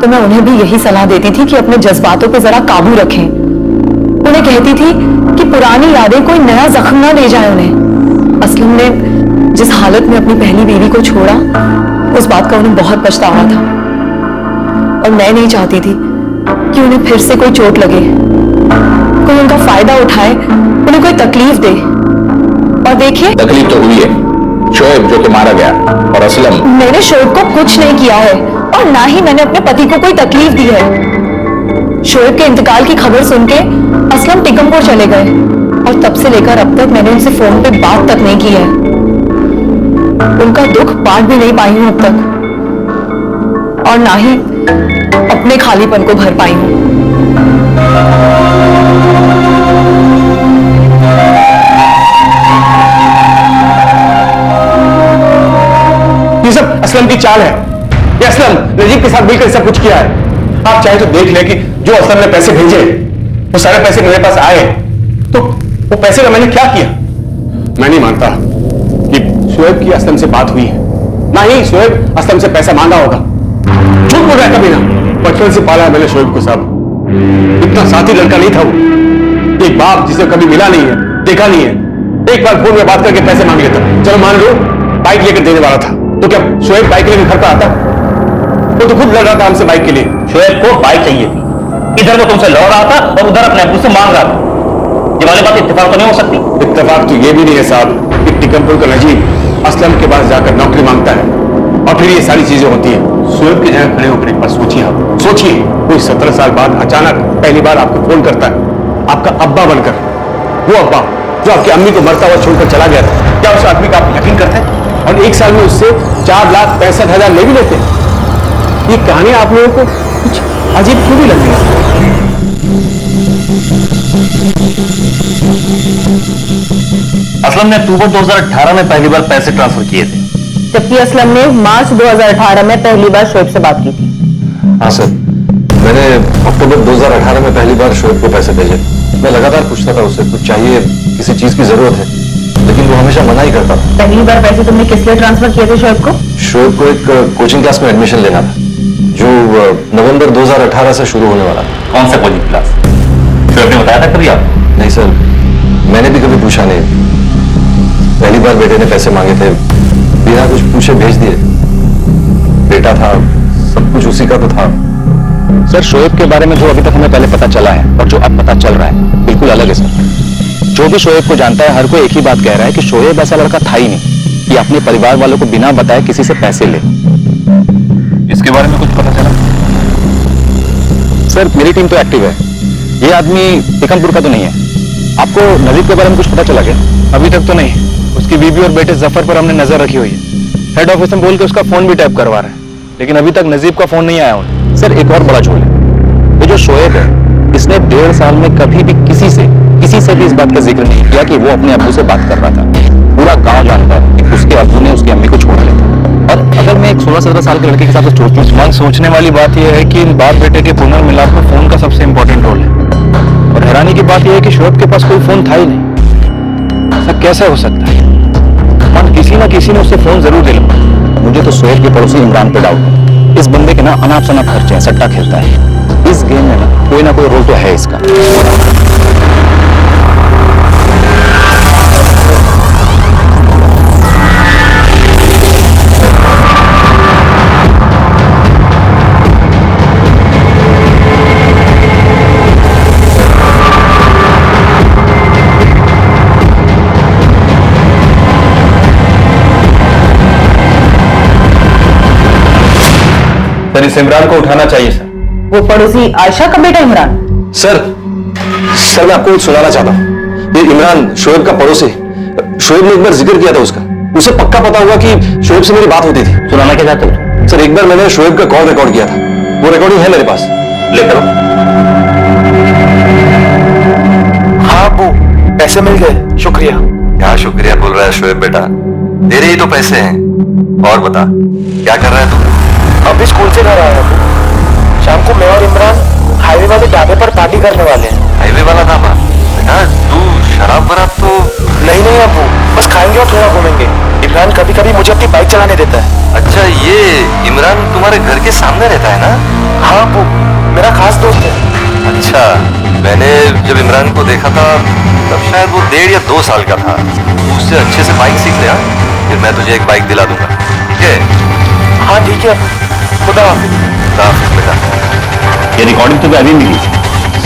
तो मैं उन्हें भी यही सलाह देती थी कि अपने जज्बातों पर जरा काबू रखें। उन्हें कहती थी कि पुरानी यादें कोई नया जख्म ना दे जाए उन्हें। असलम ने जिस हालत में अपनी पहली बीवी को छोड़ा, उस बात का उन्हें बहुत पछतावा था, और मैं नहीं चाहती थी कि उन्हें फिर से कोई चोट लगे, कोई उनका फायदा उठाए, उन्हें कोई तकलीफ दे। और देखिए, तकलीफ तो हुई है। शोएब जो कि मारा गया, और असलम। मैंने शोएब को कुछ नहीं किया है और ना ही मैंने अपने पति को कोई तकलीफ दी है। शोएब के इंतकाल की खबर सुन के असलम टीकमपुर चले गए और तब से लेकर अब तक मैंने उनसे फोन पे बात तक नहीं की है। उनका दुख बांट भी नहीं पाई हूं अब तक, और ना ही अपने खालीपन को भर पाई हूं। असलम की चाल है। ये असलम नजीब के साथ मिलकर सब कुछ किया है। आप चाहे तो देख ले कि जो असलम ने पैसे भेजे वो सारे पैसे मेरे पास आए, तो वो पैसे का मैंने क्या किया? मैं नहीं मानता कि शोएब की असलम से बात हुई है, ना ही शोएब असलम से पैसा मांगा होगा। झूठ बोल रहा है कभी ना। बचपन से पाला है मैंने शोएब को साहब, इतना साथी लड़का नहीं था वो। एक बाप जिसे कभी मिला नहीं है, देखा नहीं है, एक बार फोन में बात करके पैसे मांग लेता। चलो मान लो बाइक लेकर देने वाला था, तो क्या शोएब बाइक लेकर घर पर आता? वो तो खुद लड़ रहा था हमसे बाइक के लिए। शोएब को बाइक चाहिए थी, इधर वो तुमसे लड़ रहा था और उधर अपने अब्बू से मांग रहा था। ये वाली बात इत्तेफाक तो नहीं हो सकती। इत्तेफाक तो ये भी नहीं है साहब कि टिकमपुर का नजीब असलम के पास जाकर नौकरी मांगता है और फिर ये सारी चीजें होती है। शोएब की जगह खड़े होकर एक बार सोचिए, आप सोचिए, कोई 17 साल बाद अचानक पहली बार आपको फोन करता है, आपका अब्बा बनकर। वो अब्बा जो आपकी अम्मी को मरता हुआ छोड़कर चला गया था, क्या उस आदमी का आप यकीन करते हैं? और एक साल में उससे 4,65,000 ले भी लेते हैं। ये कहानी आप लोगों को कुछ अजीब क्यों भी लग रही है? असलम ने अक्टूबर 2018 में पहली बार पैसे ट्रांसफर किए थे, जबकि असलम ने मार्च 2018 में पहली बार शोएब से बात की थी। हाँ सर, मैंने अक्टूबर 2018 में पहली बार शोएब को पैसे भेजे। मैं लगातार पूछता था उससे कुछ चाहिए, किसी चीज की जरूरत है, लेकिन वो हमेशा मना ही करता था। पहली बार पैसे तुमने किस लिए ट्रांसफर किए थे शोएब को? शोएब को एक कोचिंग क्लास में एडमिशन लेना था, जो नवंबर 2018 से शुरू होने वाला था। कौन सा कोचिंग क्लास? शोएब ने बताया था कभी आप? नहीं सर, मैंने भी कभी पूछा नहीं। पहली बार बेटे ने पैसे मांगे थे, बिना कुछ पूछे भेज दिए। बेटा था, सब कुछ उसी का तो था। सर, शोएब के बारे में जो अभी तक हमें पहले पता चला है और जो अब पता चल रहा है बिल्कुल अलग है सर। जो भी शोएब को जानता है हर कोई एक ही बात कह रहा है कि शोएब ऐसा लड़का था ही नहीं कि अपने परिवार वालों को बिना बताए किसी से पैसे ले। इसके बारे में कुछ पता चला? सर, मेरी टीम तो एक्टिव है। ये आदमी टिकमपुर का तो नहीं है। आपको नजीब के बारे में कुछ पता चला क्या? अभी तक तो नहीं। उसकी बीबी और बेटे जफर पर हमने नजर रखी हुई है। हेड ऑफिस में बोल के उसका फोन भी टैप करवा रहे हैं, लेकिन अभी तक नजीब का फोन नहीं आया उन्हें। सर, एक और बड़ा झोल है। ये जो शोएब है, इसने 1.5 साल में कभी भी किसी से भी इस बात का जिक्र नहीं किया कि वो अपने अब्बू से बात कर रहा था। पूरा गांव जानता है कि उसके अब्बू ने उसकी अम्मी को छोड़ लिया था। और अगर मैं एक 16-17 साल के लड़के के साथ सोचूं, मन सोचने वाली बात यह है कि इन बाप बेटे के पुनर्मिलाप में फोन का सबसे इंपॉर्टेंट रोल है। और हैरानी की बात यह है कि शोएब के पास कोई फोन था ही नहीं। ऐसा कैसे हो सकता है? मन किसी ना किसी ने उससे फोन जरूर दिला। मुझे तो शोएब के पड़ोसी इमरान पे डाउट है। इस बंदे के ना अनाप शनाप खर्चे हैं, सट्टा खेलता है। इस गेम में ना कोई रोल तो है इसका। सर, इस इमरान को उठाना चाहिए सर। वो पड़ोसी आयशा का बेटा इमरान? सर, मैं आपको सुनाना चाहता हूँ। ये इमरान शोएब का पड़ोसी। शोएब ने एक बार जिक्र किया था उसका। उसे पक्का पता होगा कि शोएब से मेरी बात होती थी। सुनाना क्या चाहते हो? सर, एक बार मैंने शोएब का कॉल रिकॉर्ड किया था। वो रिकॉर्डिंग है मेरे पास। लेकर आओ। हाँ अब्बू, पैसे मिल गए, शुक्रिया। क्या शुक्रिया बोल रहा है शोएब बेटा? तेरे ही तो पैसे हैं। और बता, क्या कर रहा है तू? अभी स्कूल से घर आया हूँ। शाम को मैं और इमरान हाईवे वाले ढाबे पर पार्टी करने वाले हैं। हाईवे वाला ढाबा? बेटा तू शराब वराब तो नहीं अब्बू, बस खाएंगे और थोड़ा घूमेंगे। इमरान कभी कभी मुझे अपनी बाइक चलाने देता है। अच्छा, ये इमरान तुम्हारे घर के सामने रहता है ना? हाँ अब्बू, मेरा खास दोस्त है। अच्छा, मैंने जब इमरान को देखा था तब शायद वो 1.5 या 2 साल का था। उससे अच्छे से बाइक सीख लिया, फिर मैं तुझे एक बाइक दिला दूंगा, ठीक है? हाँ ठीक है, खुदा हाफिज। खुदा हाफिज बेटा। ये रिकॉर्डिंग तो अभी मिली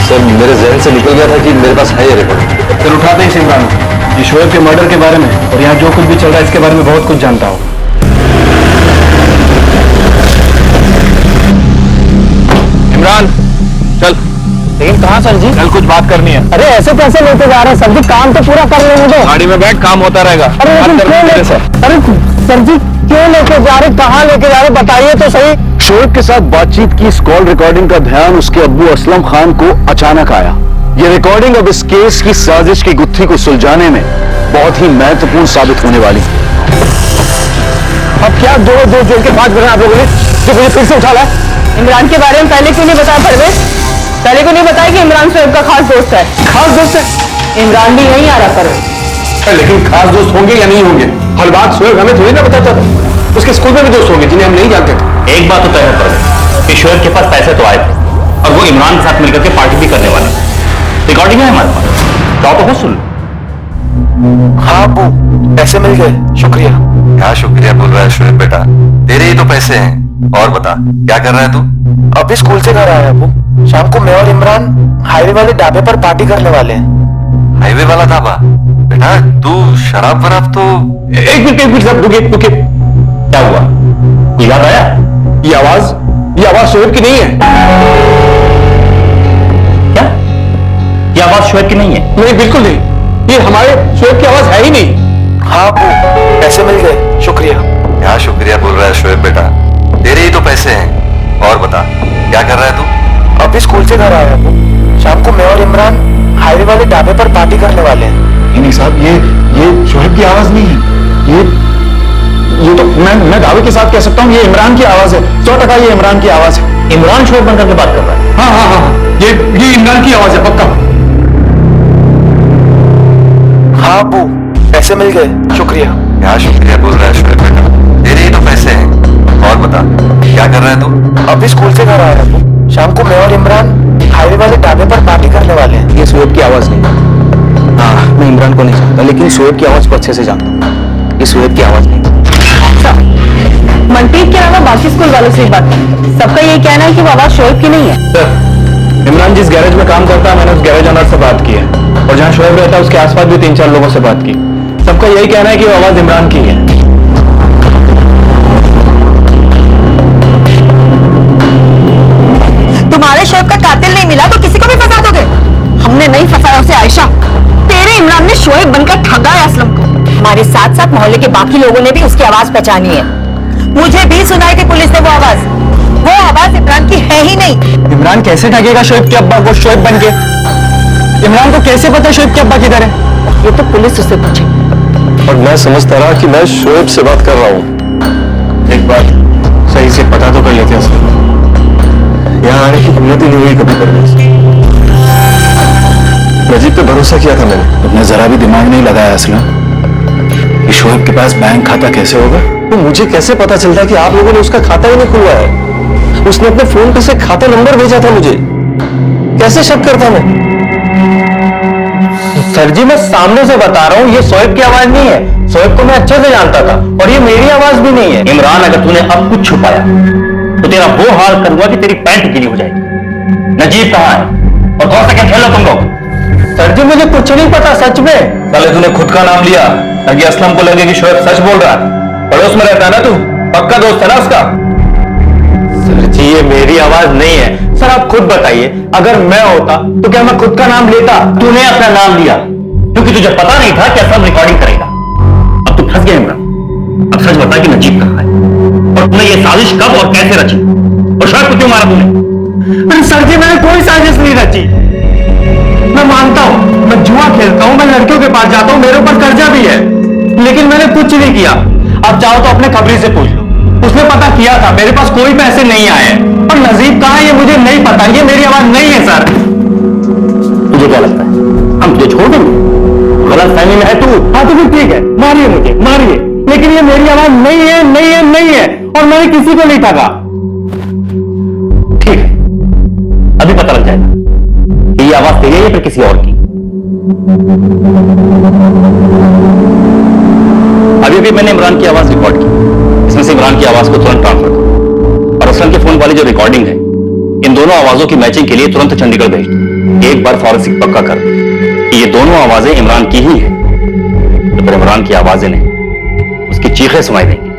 सर, मेरे जहन से निकल गया था कि मेरे पास है ये रिकॉर्डिंग। फिर उठाते हैं इस इमरान को। ये शोएब के मर्डर के बारे में और यहाँ जो कुछ भी चल रहा है इसके बारे में बहुत कुछ जानता हो। इमरान चल। लेकिन कहाँ सर जी? कल कुछ बात करनी है। अरे ऐसे कैसे लेके जा रहे हैं सर जी? काम तो पूरा कर लेने दो। गाड़ी में बैठ, काम होता रहेगा। अरे लेकिन क्यों अरे सर जी क्यों लेके जा रहे, कहाँ लेके जा रहे, बताइए तो सही। शोएब के साथ बातचीत की इस कॉल रिकॉर्डिंग का ध्यान उसके अब्बू असलम खान को अचानक आया। यह रिकॉर्डिंग अब इस केस की साजिश की गुत्थी को सुलझाने में बहुत ही महत्वपूर्ण साबित होने वाली। अब क्या दो दो जोड़ के 5 बना आप लोगों ने जो मुझे फिर से उठा लाया? इमरान के बारे में पहले क्यों नहीं बताया परवेज? पहले क्यों नहीं बताया कि इमरान शोएब का खास दोस्त है? खास दोस्त है? इमरान भी यहीं आ रहा परवेज। लेकिन खास दोस्त होंगे या नहीं होंगे, हर बात शोएब हमें थोड़ी ना बताता था। उसके स्कूल में भी दोस्त होंगे जिन्हें हम नहीं जानते थे। एक बात तो तय है परवेज कि शोएब के पास पैसे तो आए थे और वो इमरान के साथ मिलकर के पार्टी भी करने वाले हैं। रिकॉर्डिंग है हमारे पास, चाहो तो खुद सुन लो। हाँ अब्बू, पैसे मिल गए, शुक्रिया। क्या शुक्रिया बोल रहा है शोएब बेटा, तेरे ही तो पैसे हैं। और बता क्या कर रहा है तू? अभी स्कूल से घर आया अब्बू। शाम को मैं और इमरान हाईवे वाले ढाबे पर पार्टी करने वाले हैं। हाईवे वाला ढाबा? बेटा तू शराब वराब तो। एक मिनट साहब, रुकिए। क्या हुआ, कुछ याद आया? ये आवाज शोएब की नहीं है। क्या ये आवाज शोएब की नहीं है? नहीं, बिल्कुल नहीं, ये हमारे शोएब की आवाज है ही नहीं। हाँ अब्बू, पैसे मिल गए, शुक्रिया। क्या शुक्रिया बोल रहा है शोएब बेटा, तेरे ही तो पैसे हैं। और बता क्या कर रहा है तू? अभी स्कूल से घर आया अब्बू। शाम को मैं और इमरान हाईवे वाले ढाबे पर पार्टी करने वाले हैं। नहीं साहब, ये शोएब की आवाज नहीं है। ये तो मैं दावे के साथ कह सकता हूँ ये इमरान की आवाज है। 100% ये इमरान की आवाज है। इमरान शोएब बनकर के बात कर रहा है। हाँ, ये इमरान की आवाज है पक्का। हाँ अब्बू, पैसे मिल गए, शुक्रिया। क्या शुक्रिया बोल रहा है शोएब बेटा, तेरे ही तो पैसे हैं। और बता क्या कर रहा है तू? अभी स्कूल से घर आया अब्बू। शाम को मैं और इमरान हाईवे वाले ढाबे पर पार्टी करने वाले हैं। ये शोएब की आवाज नहीं है। हाँ, मैं इमरान को नहीं जानता, लेकिन शोएब की आवाज को अच्छे से जानता हूँ। ये शोएब की आवाज नहीं। मनप्रीत के अलावा बाकी स्कूल वालों से बात की, सबका यही कहना है कि वो आवाज शोएब की नहीं है। सर, इमरान जिस गैरेज में काम करता है मैंने उस गैरेज ओनर से बात की है, और जहाँ शोएब रहता है उसके आसपास भी 3-4 लोगों से बात की। सबका यही कहना है कि वो आवाज इमरान की है। तुम्हारे शोएब का कातिल नहीं मिला तो किसी को भी फंसा दोगे? हमने नहीं फंसाया उसे आयशा, तेरे इमरान ने शोएब बनकर ठगा है असलम को। हमारे साथ साथ मोहल्ले के बाकी लोगों ने भी उसकी आवाज पहचानी है। मुझे भी सुनाई थी पुलिस ने वो आवाज इमरान की है ही नहीं। इमरान कैसे ठगेगा शोएब के अब्बा को शोएब बन के? इमरान को कैसे पता शोएब के अब्बा किधर है? ये तो पुलिस उससे पूछे। और मैं समझता रहा कि मैं शोएब से बात कर रहा हूँ। एक बार सही से पता तो कर लेते हैं। यहाँ आने की हिम्मत ही नहीं हुई कभी परवेज। नजीब पे भरोसा किया था मैंने। तुमने जरा भी दिमाग नहीं लगाया असलम कि शोएब के पास बैंक खाता कैसे होगा। तो मुझे कैसे पता चलता कि आप लोगों ने उसका खाता ही नहीं खुलवाया है? उसने अपने फोन पे से खाता नंबर भेजा था मुझे, कैसे शक करता मैं? सर जी, मैं सामने से बता रहा हूँ ये शोएब की आवाज नहीं है। शोएब को मैं अच्छे से जानता था, और ये मेरी आवाज भी नहीं है। इमरान, अगर तूने अब कुछ छुपाया तो तेरा वो हाल करूंगा कि तेरी पैंट गीली हो जाएगी। नजीब कहाँ है और कौन सा क्या खेल तुम लोग? सर जी, मुझे कुछ नहीं पता सच में। साले तूने खुद का नाम लिया ताकि असलम को लगे कि शोएब सच बोल रहा है। पड़ोस में रहता है ना तू, पक्का दोस्त है ना उसका। सर जी, ये मेरी आवाज नहीं है। सर आप खुद बताइए, अगर मैं होता तो क्या मैं खुद का नाम लेता? तूने अपना नाम लिया क्योंकि तुझे पता नहीं था कि असलम रिकॉर्डिंग करेगा। अब तू फंस गया इमरान। अब सच बता कि नजीब कहाँ है और तूने ये साजिश कब और कैसे रची, और शोएब को क्यों मारा तूने? सर जी, मैंने कोई साजिश नहीं रची। मैं मानता हूँ मैं जुआ खेलता हूँ, मैं लड़कियों के पास जाता हूँ, मेरे ऊपर कर्जा भी है, लेकिन मैंने कुछ नहीं किया। आप चाहो तो अपने खबरी से पूछ लो, उसने पता किया था, मेरे पास कोई पैसे नहीं आए। और नजीब कहाँ है ये मुझे नहीं पता, ये मेरी आवाज नहीं है। सर तुझे क्या लगता है हम तुझे छोड़ देंगे? गलत फहमी में है तू। हाँ तो फिर ठीक है, मारिए मुझे मारिए, लेकिन ये मेरी आवाज नहीं है, नहीं है, नहीं है, और मैंने किसी को नहीं ठगा। ठीक है, अभी पता लग जाएगा कि ये आवाज तेरी है या फिर किसी और की। अभी भी मैंने इमरान की आवाज रिकॉर्ड की, इसमें से इमरान की आवाज को तुरंत ट्रांसफर करो और असलम के फोन वाली जो रिकॉर्डिंग है, इन दोनों आवाजों की मैचिंग के लिए तुरंत चंडीगढ़ भेज दो। एक बार फॉरेंसिक पक्का कर दो कि ये दोनों आवाजें इमरान की ही है, तो फिर इमरान की आवाजें नहीं, उसकी चीखें सुनाई देंगी।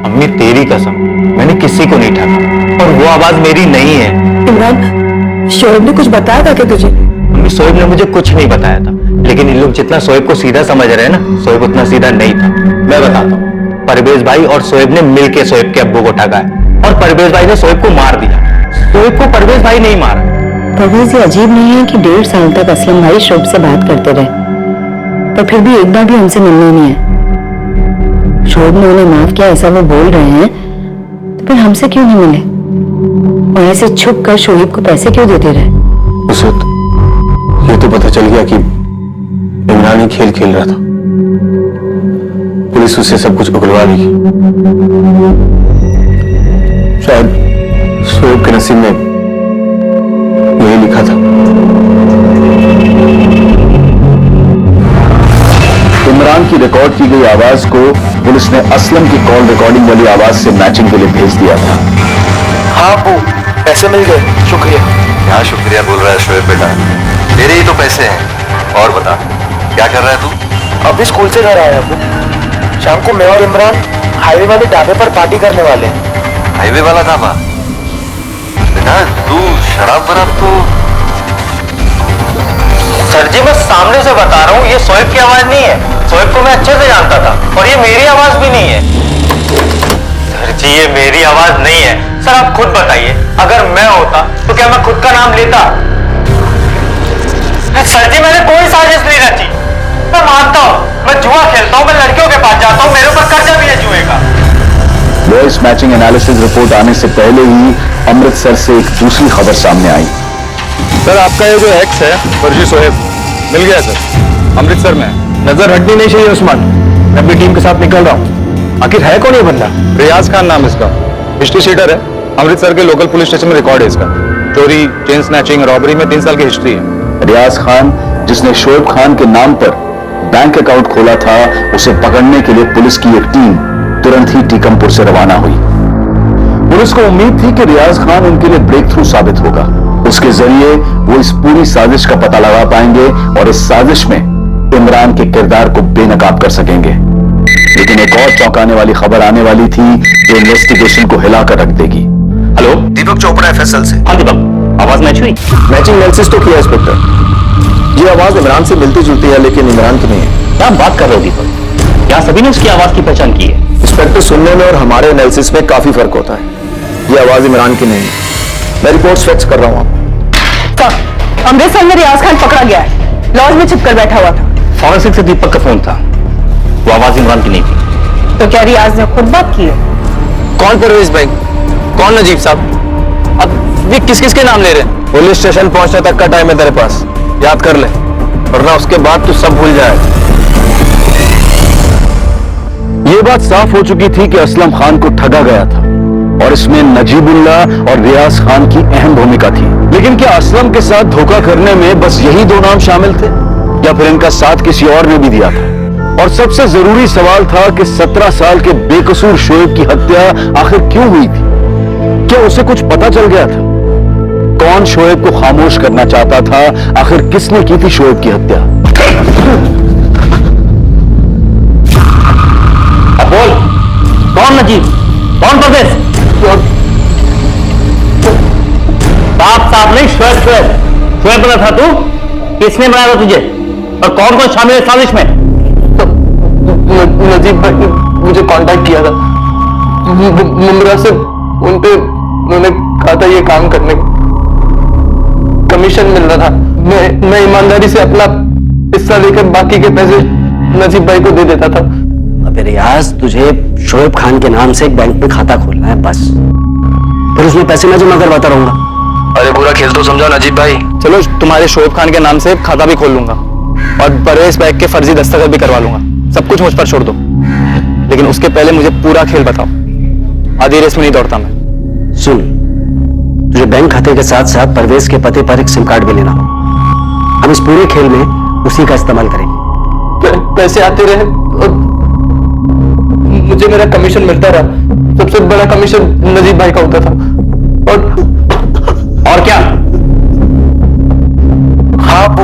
अम्मी तेरी कसम, मैंने किसी को नहीं ठगा, और वो आवाज मेरी नहीं है। इमरान, शोएब ने कुछ बताया था क्या तुझे? अम्मी, शोएब ने मुझे कुछ नहीं बताया था, लेकिन इन लोग जितना शोएब को सीधा समझ रहे हैं ना, शोएब उतना सीधा नहीं था। मैं बताता हूँ, परवेज भाई और शोएब ने मिलकर शोएब के अब्बू को ठगा है, और परवेज भाई ने शोएब को मार दिया। शोएब को परवेज भाई नहीं मारा। परवेज, ये अजीब नहीं है कि 1.5 साल तक असलम भाई शोएब से बात करते रहे, पर फिर भी एक बार भी हमसे मिलने नहीं है। शोएब ने उन्हें माफ किया ऐसा वो बोल रहे हैं, तो फिर हमसे क्यों नहीं मिले और ऐसे छुप कर शोएब को पैसे क्यों देते रहे? उसे ये तो पता चल गया कि इमरान ही खेल खेल रहा था। पुलिस उससे सब कुछ उगलवा ली। शायद शोएब के नसीब में यही लिखा था। इमरान की रिकॉर्ड की गई आवाज को पुलिस ने असलम की कॉल रिकॉर्डिंग वाली आवाज से मैचिंग के लिए भेज दिया था। हाँ वो पैसे मिल गए, शुक्रिया। क्या शुक्रिया बोल रहा है शोएब बेटा, तेरे ही तो पैसे हैं। और बता क्या कर रहा है तू? अभी स्कूल से घर आया हूँ। शाम को मैं और इमरान हाईवे वाले ढाबे पर पार्टी करने वाले हैं। हाईवे वाला ढाबा? बेटा तू शराब वराब तो। सर जी मैं सामने से बता रहा हूँ, ये शोएब की आवाज नहीं है। शोएब को मैं अच्छे से जानता था और ये मेरी आवाज भी नहीं है। सर जी ये मेरी आवाज नहीं है। सर आप खुद बताइए, अगर मैं होता तो क्या मैं खुद का नाम लेता? सर जी मैंने कोई साजिश नहीं रची। मैं मानता हूँ, मैं जुआ खेलता हूँ, मैं लड़कियों के पास जाता हूँ, मेरे ऊपर कर्जा भी है जुए का। वॉइस मैचिंग एनालिसिस रिपोर्ट आने से पहले ही अमृतसर से एक दूसरी खबर सामने आई। सर आपका ये जो एक्स है फर्जी शोएब मिल गया सर, अमृतसर में। नजर हटनी नहीं चाहिए उस्मान, मैं अपनी टीम के साथ निकल रहा हूँ। आखिर है कौन ये बंदा? रियाज खान नाम इसका, हिस्ट्री शीटर है। अमृतसर के लोकल पुलिस स्टेशन में रिकॉर्ड है इसका। चोरी, चेन स्नैचिंग, रॉबरी में 3 साल की हिस्ट्री है। रियाज खान जिसने शोएब खान के नाम पर बैंक अकाउंट खोला था, उसे पकड़ने के लिए पुलिस की एक टीम तुरंत ही टीकमपुर से रवाना हुई। पुलिस को उम्मीद थी कि रियाज खान उनके लिए ब्रेक थ्रू साबित होगा। उसके जरिए वो इस पूरी साजिश का पता लगा पाएंगे और इस साजिश में इमरान के किरदार को बेनकाब कर सकेंगे। लेकिन एक और चौंकाने वाली खबर आने वाली थी जो इन्वेस्टिगेशन को हिलाकर रख देगी। हेलो, दीपक चोपड़ा एफएसएल से। हाँ दीपक, आवाज मैच हुई? मैचिंग एनालिसिस तो किया इंस्पेक्टर। ये आवाज इमरान से मिलती जुलती है लेकिन इमरान की नहीं है। क्या बात कर रहे हो दीपक? क्या सभी ने उसकी आवाज की पहचान की है? इंस्पेक्टर सुनने में और हमारे एनालिसिस में काफी फर्क होता है। ये आवाज इमरान की नहीं है। मैं रिपोर्ट्स फैक्स कर रहा हूँ आपको। अमृतसर में रियाज खान पकड़ा गया है, लॉज में छिपकर बैठा हुआ था। फॉरेंसिक से दीपक का फोन था, वो आवाज इमरान की नहीं थी। तो क्या रियाज ने खुद बात की है? कौन परवेज भाई, कौन नजीब साहब? अब ये किस किस के नाम ले रहे हैं? पुलिस स्टेशन पहुंचने तक का टाइम है तेरे पास, याद कर ले, वरना उसके बाद तू सब भूल जाए। ये बात साफ हो चुकी थी कि असलम खान को ठगा गया था और इसमें नजीबुल्लाह और रियाज खान की अहम भूमिका थी। लेकिन क्या असलम के साथ धोखा करने में बस यही 2 नाम शामिल थे या फिर इनका साथ किसी और ने भी दिया था? और सबसे जरूरी सवाल था कि 17 साल के बेकसूर शोएब की हत्या आखिर क्यों हुई थी? क्या उसे कुछ पता चल गया था? कौन शोएब को खामोश करना चाहता था? आखिर किसने की थी शोएब की हत्या? अब बोल, कौन नजीब, कौन परवेज? साफ नहीं, शोएब शोएब बना था तू? किसने बनाया था तुझे और कौन कौन शामिल है साजिश में? नजीब भाई ने मुझे कांटेक्ट किया था मुमरा से, उन्होंने कहा था ये काम करने कमीशन मिल रहा था। मैं ईमानदारी से अपना हिस्सा लेकर बाकी के पैसे नजीब भाई को दे देता था। अबे रियाज, तुझे शोएब खान के नाम से एक बैंक में खाता खोलना है बस, फिर उसमें पैसे मैं जमा करवाता रहूंगा। अरे बुरा खेल तो समझा नजीब भाई। चलो तुम्हारे शोएब खान के नाम से खाता भी खोल लूंगा और परवेज बैग के फर्जी दस्तखत भी करवा लूंगा। सब कुछ मुझ पर छोड़ दो, लेकिन उसके पहले मुझे पूरा खेल बताओ। आधी रेस में नहीं दौड़ता मैं। सुन, तुझे बैंक खाते के साथ साथ परवेज के पते पर एक सिम कार्ड भी लेना हो। हम इस पूरे खेल में उसी का इस्तेमाल करेंगे। पैसे आते रहे और मुझे मेरा कमीशन मिलता रहा। सबसे बड़ा कमीशन नजीब भाई का होता था। और क्या? हाँ अबू,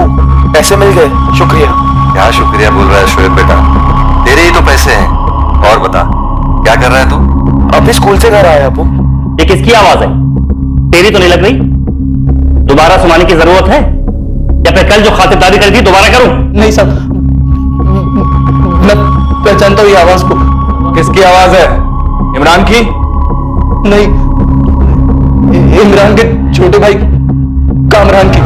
पैसे मिल गए, शुक्रिया। क्या शुक्रिया बोल रहा है शोएब बेटा, तेरे ही तो पैसे हैं। और बता क्या कर रहा है तू? अभी स्कूल से घर आया अबू। ये किसकी आवाज है? तेरी तो नहीं लग रही। दोबारा सुनाने की जरूरत है या फिर कल जो खातिरदारी करी थी दोबारा करूं? नहीं साहब, मैं पहचानता हूं ये आवाज को। किसकी आवाज है? इमरान की? नहीं, इमरान के छोटे भाई कामरान की।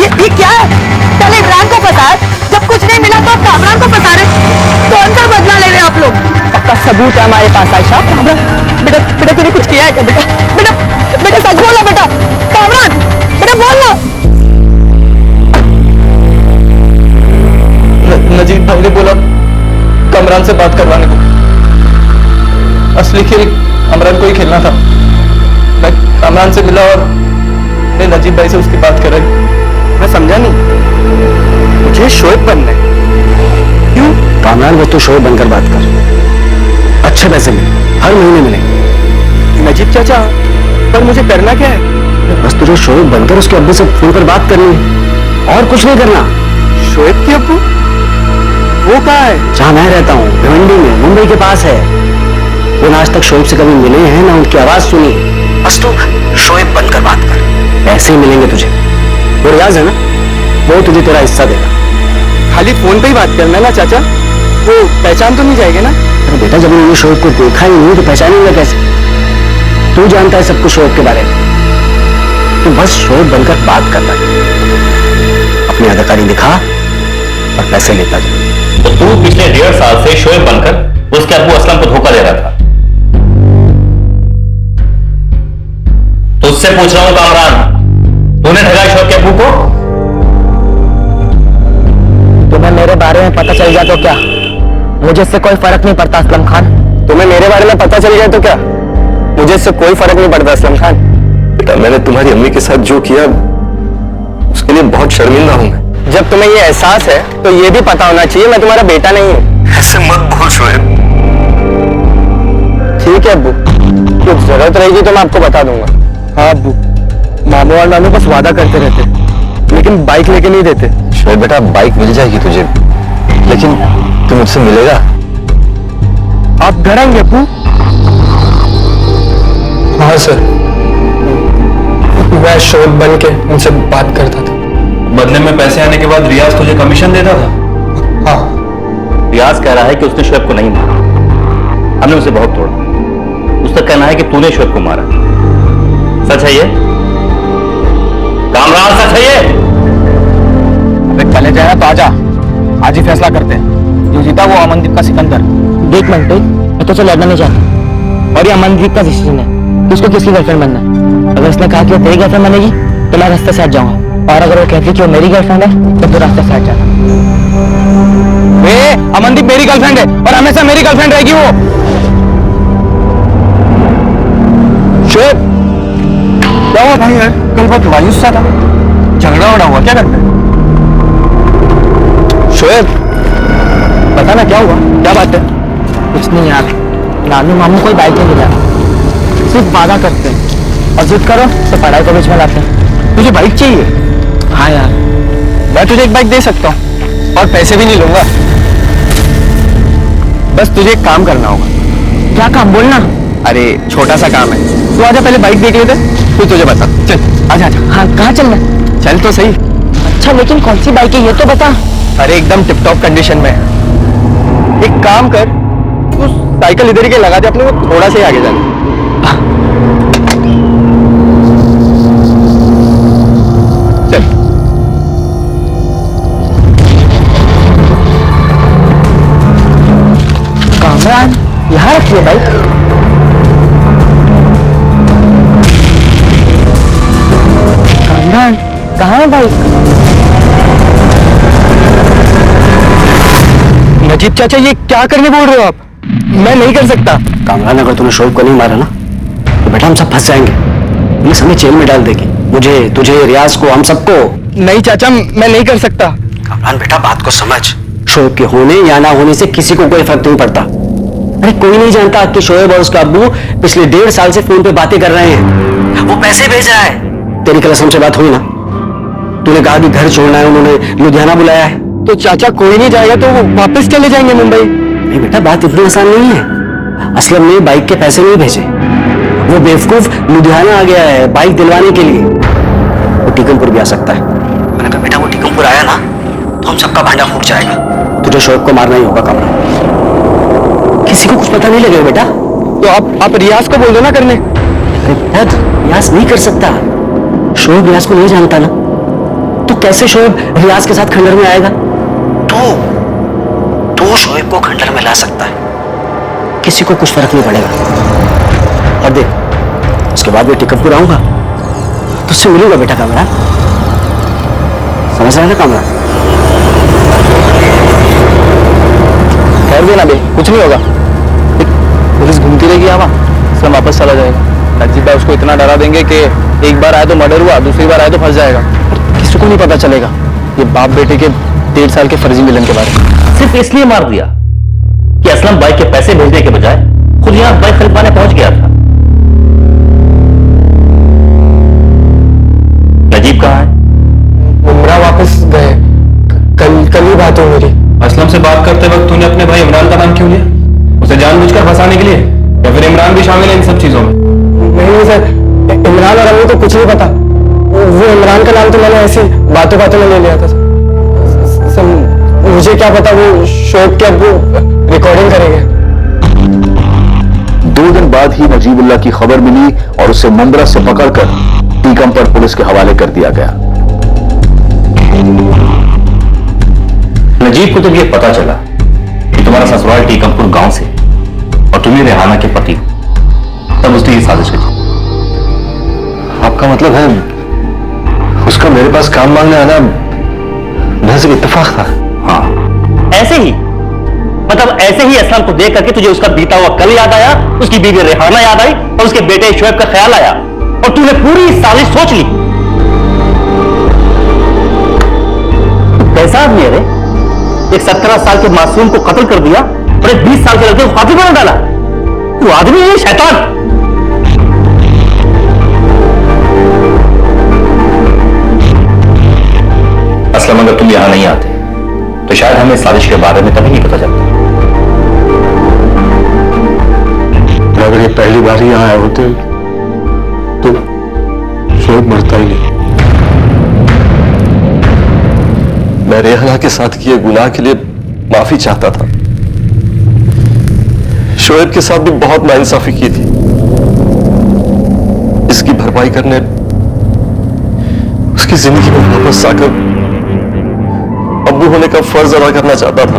ये क्या है? पहले इमरान को बता, जब कुछ नहीं मिला तो आप कामरान को फंसा रहे। कौन सा बदला ले रहे हैं आप लोग? पक्का सबूत है हमारे पास आयशा। बेटा बेटा तूने कुछ किया है क्या? बेटा बेटा बेटा सच बोलो बेटा। कामरान बेटा बोल लो। नजीब भाई ने बोला कमरान से बात करवाने को। असली खेल कमरान को ही खेलना था। मैं कमरान से मिला और मैं नजीब भाई से उसकी बात कर रही। मैं समझा नहीं, मुझे शोएब बनना है। क्यों? कामरान वो तो शोएब बनकर बात कर, अच्छे पैसे मिले, हर महीने मिलेंगे। नजीब चाचा, पर मुझे करना क्या है? बस तुझे शोएब बनकर उसके अब्बू से फोन पर बात करनी है और कुछ नहीं करना। शोएब के अब्बू? वो कहाँ है? जहां मैं रहता हूँ भिवंडी में, मुंबई के पास है। वो ना आज तक शोएब से कभी मिले हैं ना उनकी आवाज सुनी। बस तू शोएब बनकर बात कर, पैसे मिलेंगे तुझे। वो रियाज है ना, वो तुझे तेरा हिस्सा देगा। खाली फोन पे ही बात करना है ना चाचा? वो पहचान तो नहीं जाएगा ना? अरे बेटा, जब उन्होंने शोएब को देखा ही नहीं तो पहचानेंगे कैसे? तू जानता है सब कुछ शोएब के बारे में। तू बस शोएब बनकर बात करता है, अपनी अदाकारी दिखा और पैसे लेता जा। तो तू पिछले 1.5 साल से शोएब बनकर उसके अब्बू असलम को धोखा दे रहा था। तुझसे पूछ रहा हूं कामरान, तूने ठगा शोएब के अब्बू को? तुम्हें मेरे बारे में पता चल गया तो क्या? मुझे इससे कोई फर्क नहीं पड़ता असलम खान। तुम्हें मेरे बारे में पता चल गया तो क्या? मुझे इससे कोई फर्क नहीं पड़ता असलम खान। बेटा, मैंने तुम्हारी अम्मी के साथ जो किया उसके लिए बहुत शर्मिंदा हूं मैं। जब तुम्हें ये एहसास है तो ये भी पता होना चाहिए मैं तुम्हारा बेटा नहीं हूँ। ऐसे मत बोल शोएब। ठीक है अब्बू, कुछ जरूरत रहेगी तो मैं आपको बता दूंगा। हाँ अब्बू, मामू और नानू बस वादा करते रहते लेकिन बाइक लेके नहीं देते। शोएब बेटा, बाइक मिल जाएगी तुझे, लेकिन तू मुझसे मिलेगा? आप घर आएंगे अब्बू? हाँ सर, मैं शोएब बन के उनसे बात करता था। बदले में पैसे आने के बाद रियाज तुझे कमीशन देता था? हाँ। रियाज कह रहा है कि उसने शोएब को नहीं मारा, हमने उसे बहुत तोड़ा। उसका कहना है कि तूने शोएब को मारा। सच है ये कामरान? सच है ये? अबे चले जाए तो आजा, आज ही फैसला करते हैं। जो जीता वो अमनदीप का सिकंदर। देख मंटू, मैं तो लड़ना नहीं चाहता और ये अमनदीप का डिसीजन है कि उसको किसकी गर्लफ्रेंड बनना है। अगर उसने कहा कि वो तेरी गर्लफ्रेंड बनेगी तो मैं रास्ते से हट जाऊंगा, और अगर वो कहती कि वो मेरी गर्लफ्रेंड है तो तू रास्ते से हट जाना। अमनदीप मेरी गर्लफ्रेंड है और हमेशा मेरी गर्लफ्रेंड रहेगी वो। शोएब, क्या हुआ भाई? यार कल बहुत मायूस सा था, झगड़ा वगड़ा हुआ? क्या करते हैं? शोएब, पता ना क्या हुआ, क्या बात है? कुछ नहीं यार, नानू मामू कोई बाइक नहीं मिला, सिर्फ वादा करते हैं और जिद करो तो पढ़ाई को बीच में लाते हैं। तुझे बाइक चाहिए? हाँ यार, मैं तुझे एक बाइक दे सकता हूँ और पैसे भी नहीं लूंगा। बस तुझे एक काम करना होगा। क्या काम? बोलना। अरे छोटा सा काम है, तू आजा पहले बाइक देख लेते, फिर तुझे बता। चल आजा आजा। हाँ, कहाँ चलना? चल तो सही। अच्छा, लेकिन कौन सी बाइक है ये तो बता। अरे एकदम टिप टॉप कंडीशन में है। एक काम कर, तू साइकिल इधर ही के लगा दे अपने को, थोड़ा से आगे जाना। चल। कामरान, यहाँ रखिए बाइक। कामरान, कहाँ है बाइक? नजीब चाचा, ये क्या करने बोल रहे हो आप? मैं नहीं कर सकता। कामरान, अगर तूने शोएब को नहीं मारा ना तो बेटा हम सब फंस जाएंगे। पुलिस हमें जेल में डाल देगी, मुझे, तुझे, रियाज को, हम सबको। नहीं चाचा, मैं नहीं कर सकता। कामरान बेटा, बात को समझ। शोएब के होने या ना होने से किसी को कोई फर्क नहीं पड़ता। अरे कोई नहीं जानता कि शोएब और उसका अब्बू पिछले 1.5 साल से फोन पे बातें कर रहे हैं। वो पैसे भेजा है। तेरी कल असलम से बात हुई ना? तूने कहा कि घर छोड़ना है, उन्होंने लुधियाना बुलाया है। तो चाचा कोई नहीं जाएगा तो वो वापस चले जाएंगे मुंबई? नहीं बेटा, बात इतनी आसान नहीं है। असलम ने बाइक के पैसे नहीं भेजे, वो बेवकूफ लुधियाना आ गया है बाइक दिलवाने के लिए। वो टीकमपुर भी आ सकता है। मैंने कहा बेटा, वो टीकमपुर आया ना तो हम सबका भांडा फूट जाएगा। तुझे शोएब को मारना ही होगा कामरान, किसी को कुछ पता नहीं लगेगा बेटा। तो आप रियाज को बोल दो ना करने। अरे बेटा, रियाज नहीं कर सकता। शोएब रियाज को नहीं जानता ना, तो कैसे शोएब रियाज के साथ खंडर में आएगा? तू शोएब को खंडर में ला सकता है, किसी को कुछ फर्क नहीं पड़ेगा। और देख, उसके बाद मैं टिकटपुर आऊंगा, तुझसे मिलूंगा बेटा कामरान, समझ रहा है ना कामरान? ठहर देना बे, कुछ नहीं होगा। पुलिस घूमती रहेगी यहाँ, सब वापस चला जाएगा। नजीब भाई उसको इतना डरा देंगे कि एक बार आए तो मर्डर हुआ, दूसरी बार आए तो फंस जाएगा। किसी को नहीं पता चलेगा ये बाप बेटे के 1.5 साल के फर्जी मिलन के बारे में। सिर्फ इसलिए मार दिया कि असलम भाई के पैसे भेजने के बजाय खुद यहाँ भाई खरीदवाने पहुंच गया था। नजीब कहाँ है? उमरा वापस गए, कल ही बात हो मेरी। असलम से बात करते वक्त तूने अपने भाई इमरान का नाम क्यों लिया? उसे जानबूझकर फंसाने के लिए, या फिर इमरान भी शामिल है इन सब चीजों में? नहीं सर, इमरान और अम्मी को कुछ नहीं पता। वो इमरान का नाम तो मैंने ऐसे बातों बातों में ले लिया था सर। मुझे क्या पता वो शोएब के अब्बू रिकॉर्डिंग करेंगे। 2 दिन बाद ही नजीबुल्लाह की खबर मिली और उसे मुंब्रा से पकड़कर टीकम पर पुलिस के हवाले कर दिया गया। नजीब को जब ये पता चला कि तुम्हारा ससुराल टीकमपुर गांव से और तुम्हें रेहाना के पति हो, तब उसने ये साजिश की। आपका मतलब है उसका मेरे पास काम मांगने आना महज एक इत्तेफाक था? हाँ, ऐसे ही, मतलब ऐसे ही असलम को देख करके तुझे उसका बीता हुआ कल याद आया, उसकी बीवी रेहाना याद आई और उसके बेटे शोएब का ख्याल आया और तूने पूरी साजिश सोच ली। कैसा आदमी है रे? एक 17 साल के मासूम को कत्ल कर दिया और एक 20 साल के लड़के को फांसी बना डाला। तू आदमी है शैतान। असलम अगर तुम यहां नहीं आते तो शायद हमें साजिश के बारे में कभी नहीं पता चलता। अगर ये पहली बार यहां आए होते तो शोएब मरता ही नहीं। मैं रेहाना के साथ किए गुनाह के लिए माफी चाहता था। शोएब के साथ भी बहुत नाइंसाफी की थी। इसकी भरपाई करने उसकी जिंदगी में वापस आकर अब्बू होने का फर्ज अदा करना चाहता था,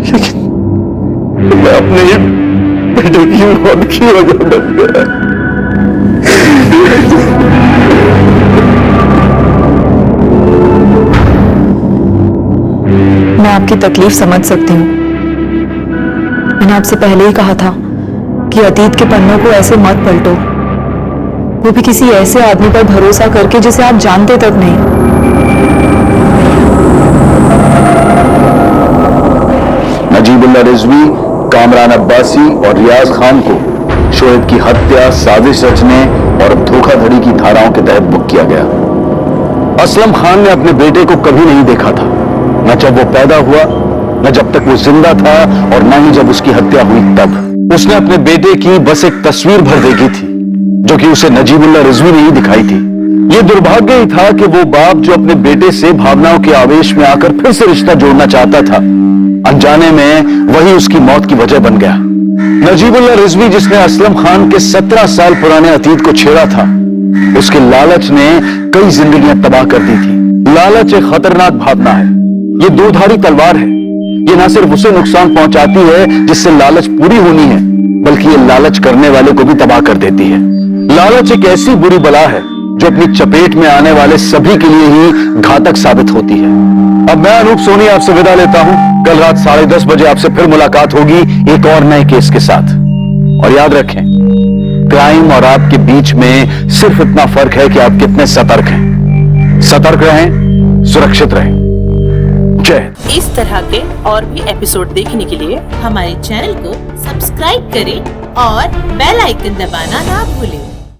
लेकिन मैं अपने ही बेटे की मौत की वजह बन गया। मैं आपकी तकलीफ समझ सकती हूँ। मैंने आपसे पहले ही कहा था कि अतीत के पन्नों को ऐसे मत पलटो, वो भी किसी ऐसे आदमी पर भरोसा करके जिसे आप जानते तक नहीं। नजीबुल्लाह रिजवी, कामरान अब्बासी और रियाज खान को शोएब की हत्या, साजिश रचने और धोखाधड़ी की धाराओं के तहत बुक किया गया। असलम खान ने अपने बेटे को कभी नहीं देखा था, न जब वो पैदा हुआ, न जब तक वो जिंदा था और न ही जब उसकी हत्या हुई तब। उसने अपने बेटे की बस एक तस्वीर भर देखी थी जो कि उसे नजीबुल्लाह रिजवी ने ही दिखाई थी। ये दुर्भाग्य ही था कि वो बाप जो अपने बेटे से भावनाओं के आवेश में आकर फिर से रिश्ता जोड़ना चाहता था, अनजाने में वही उसकी मौत की वजह बन गया। नजीबुल्लाह रिजवी जिसने असलम खान के 17 साल पुराने अतीत को छेड़ा था, उसके लालच ने कई जिंदगियां तबाह कर दी थी। लालच एक खतरनाक भावना है, ये दोधारी तलवार है। ये ना सिर्फ उसे नुकसान पहुंचाती है जिससे लालच पूरी होनी है, बल्कि ये लालच करने वाले को भी तबाह कर देती है। लालच एक ऐसी बुरी बला है जो अपनी चपेट में आने वाले सभी के लिए ही घातक साबित होती है। अब मैं अनूप सोनी आपसे विदा लेता हूं। कल रात 10:30 बजे आपसे फिर मुलाकात होगी एक और नए केस के साथ। और याद रखें, क्राइम और आपके बीच में सिर्फ इतना फर्क है कि आप कितने सतर्क हैं। सतर्क रहें, सुरक्षित रहें। जय। इस तरह के और भी एपिसोड देखने के लिए हमारे चैनल को सब्सक्राइब करें और बेल आइकन दबाना ना भूलें।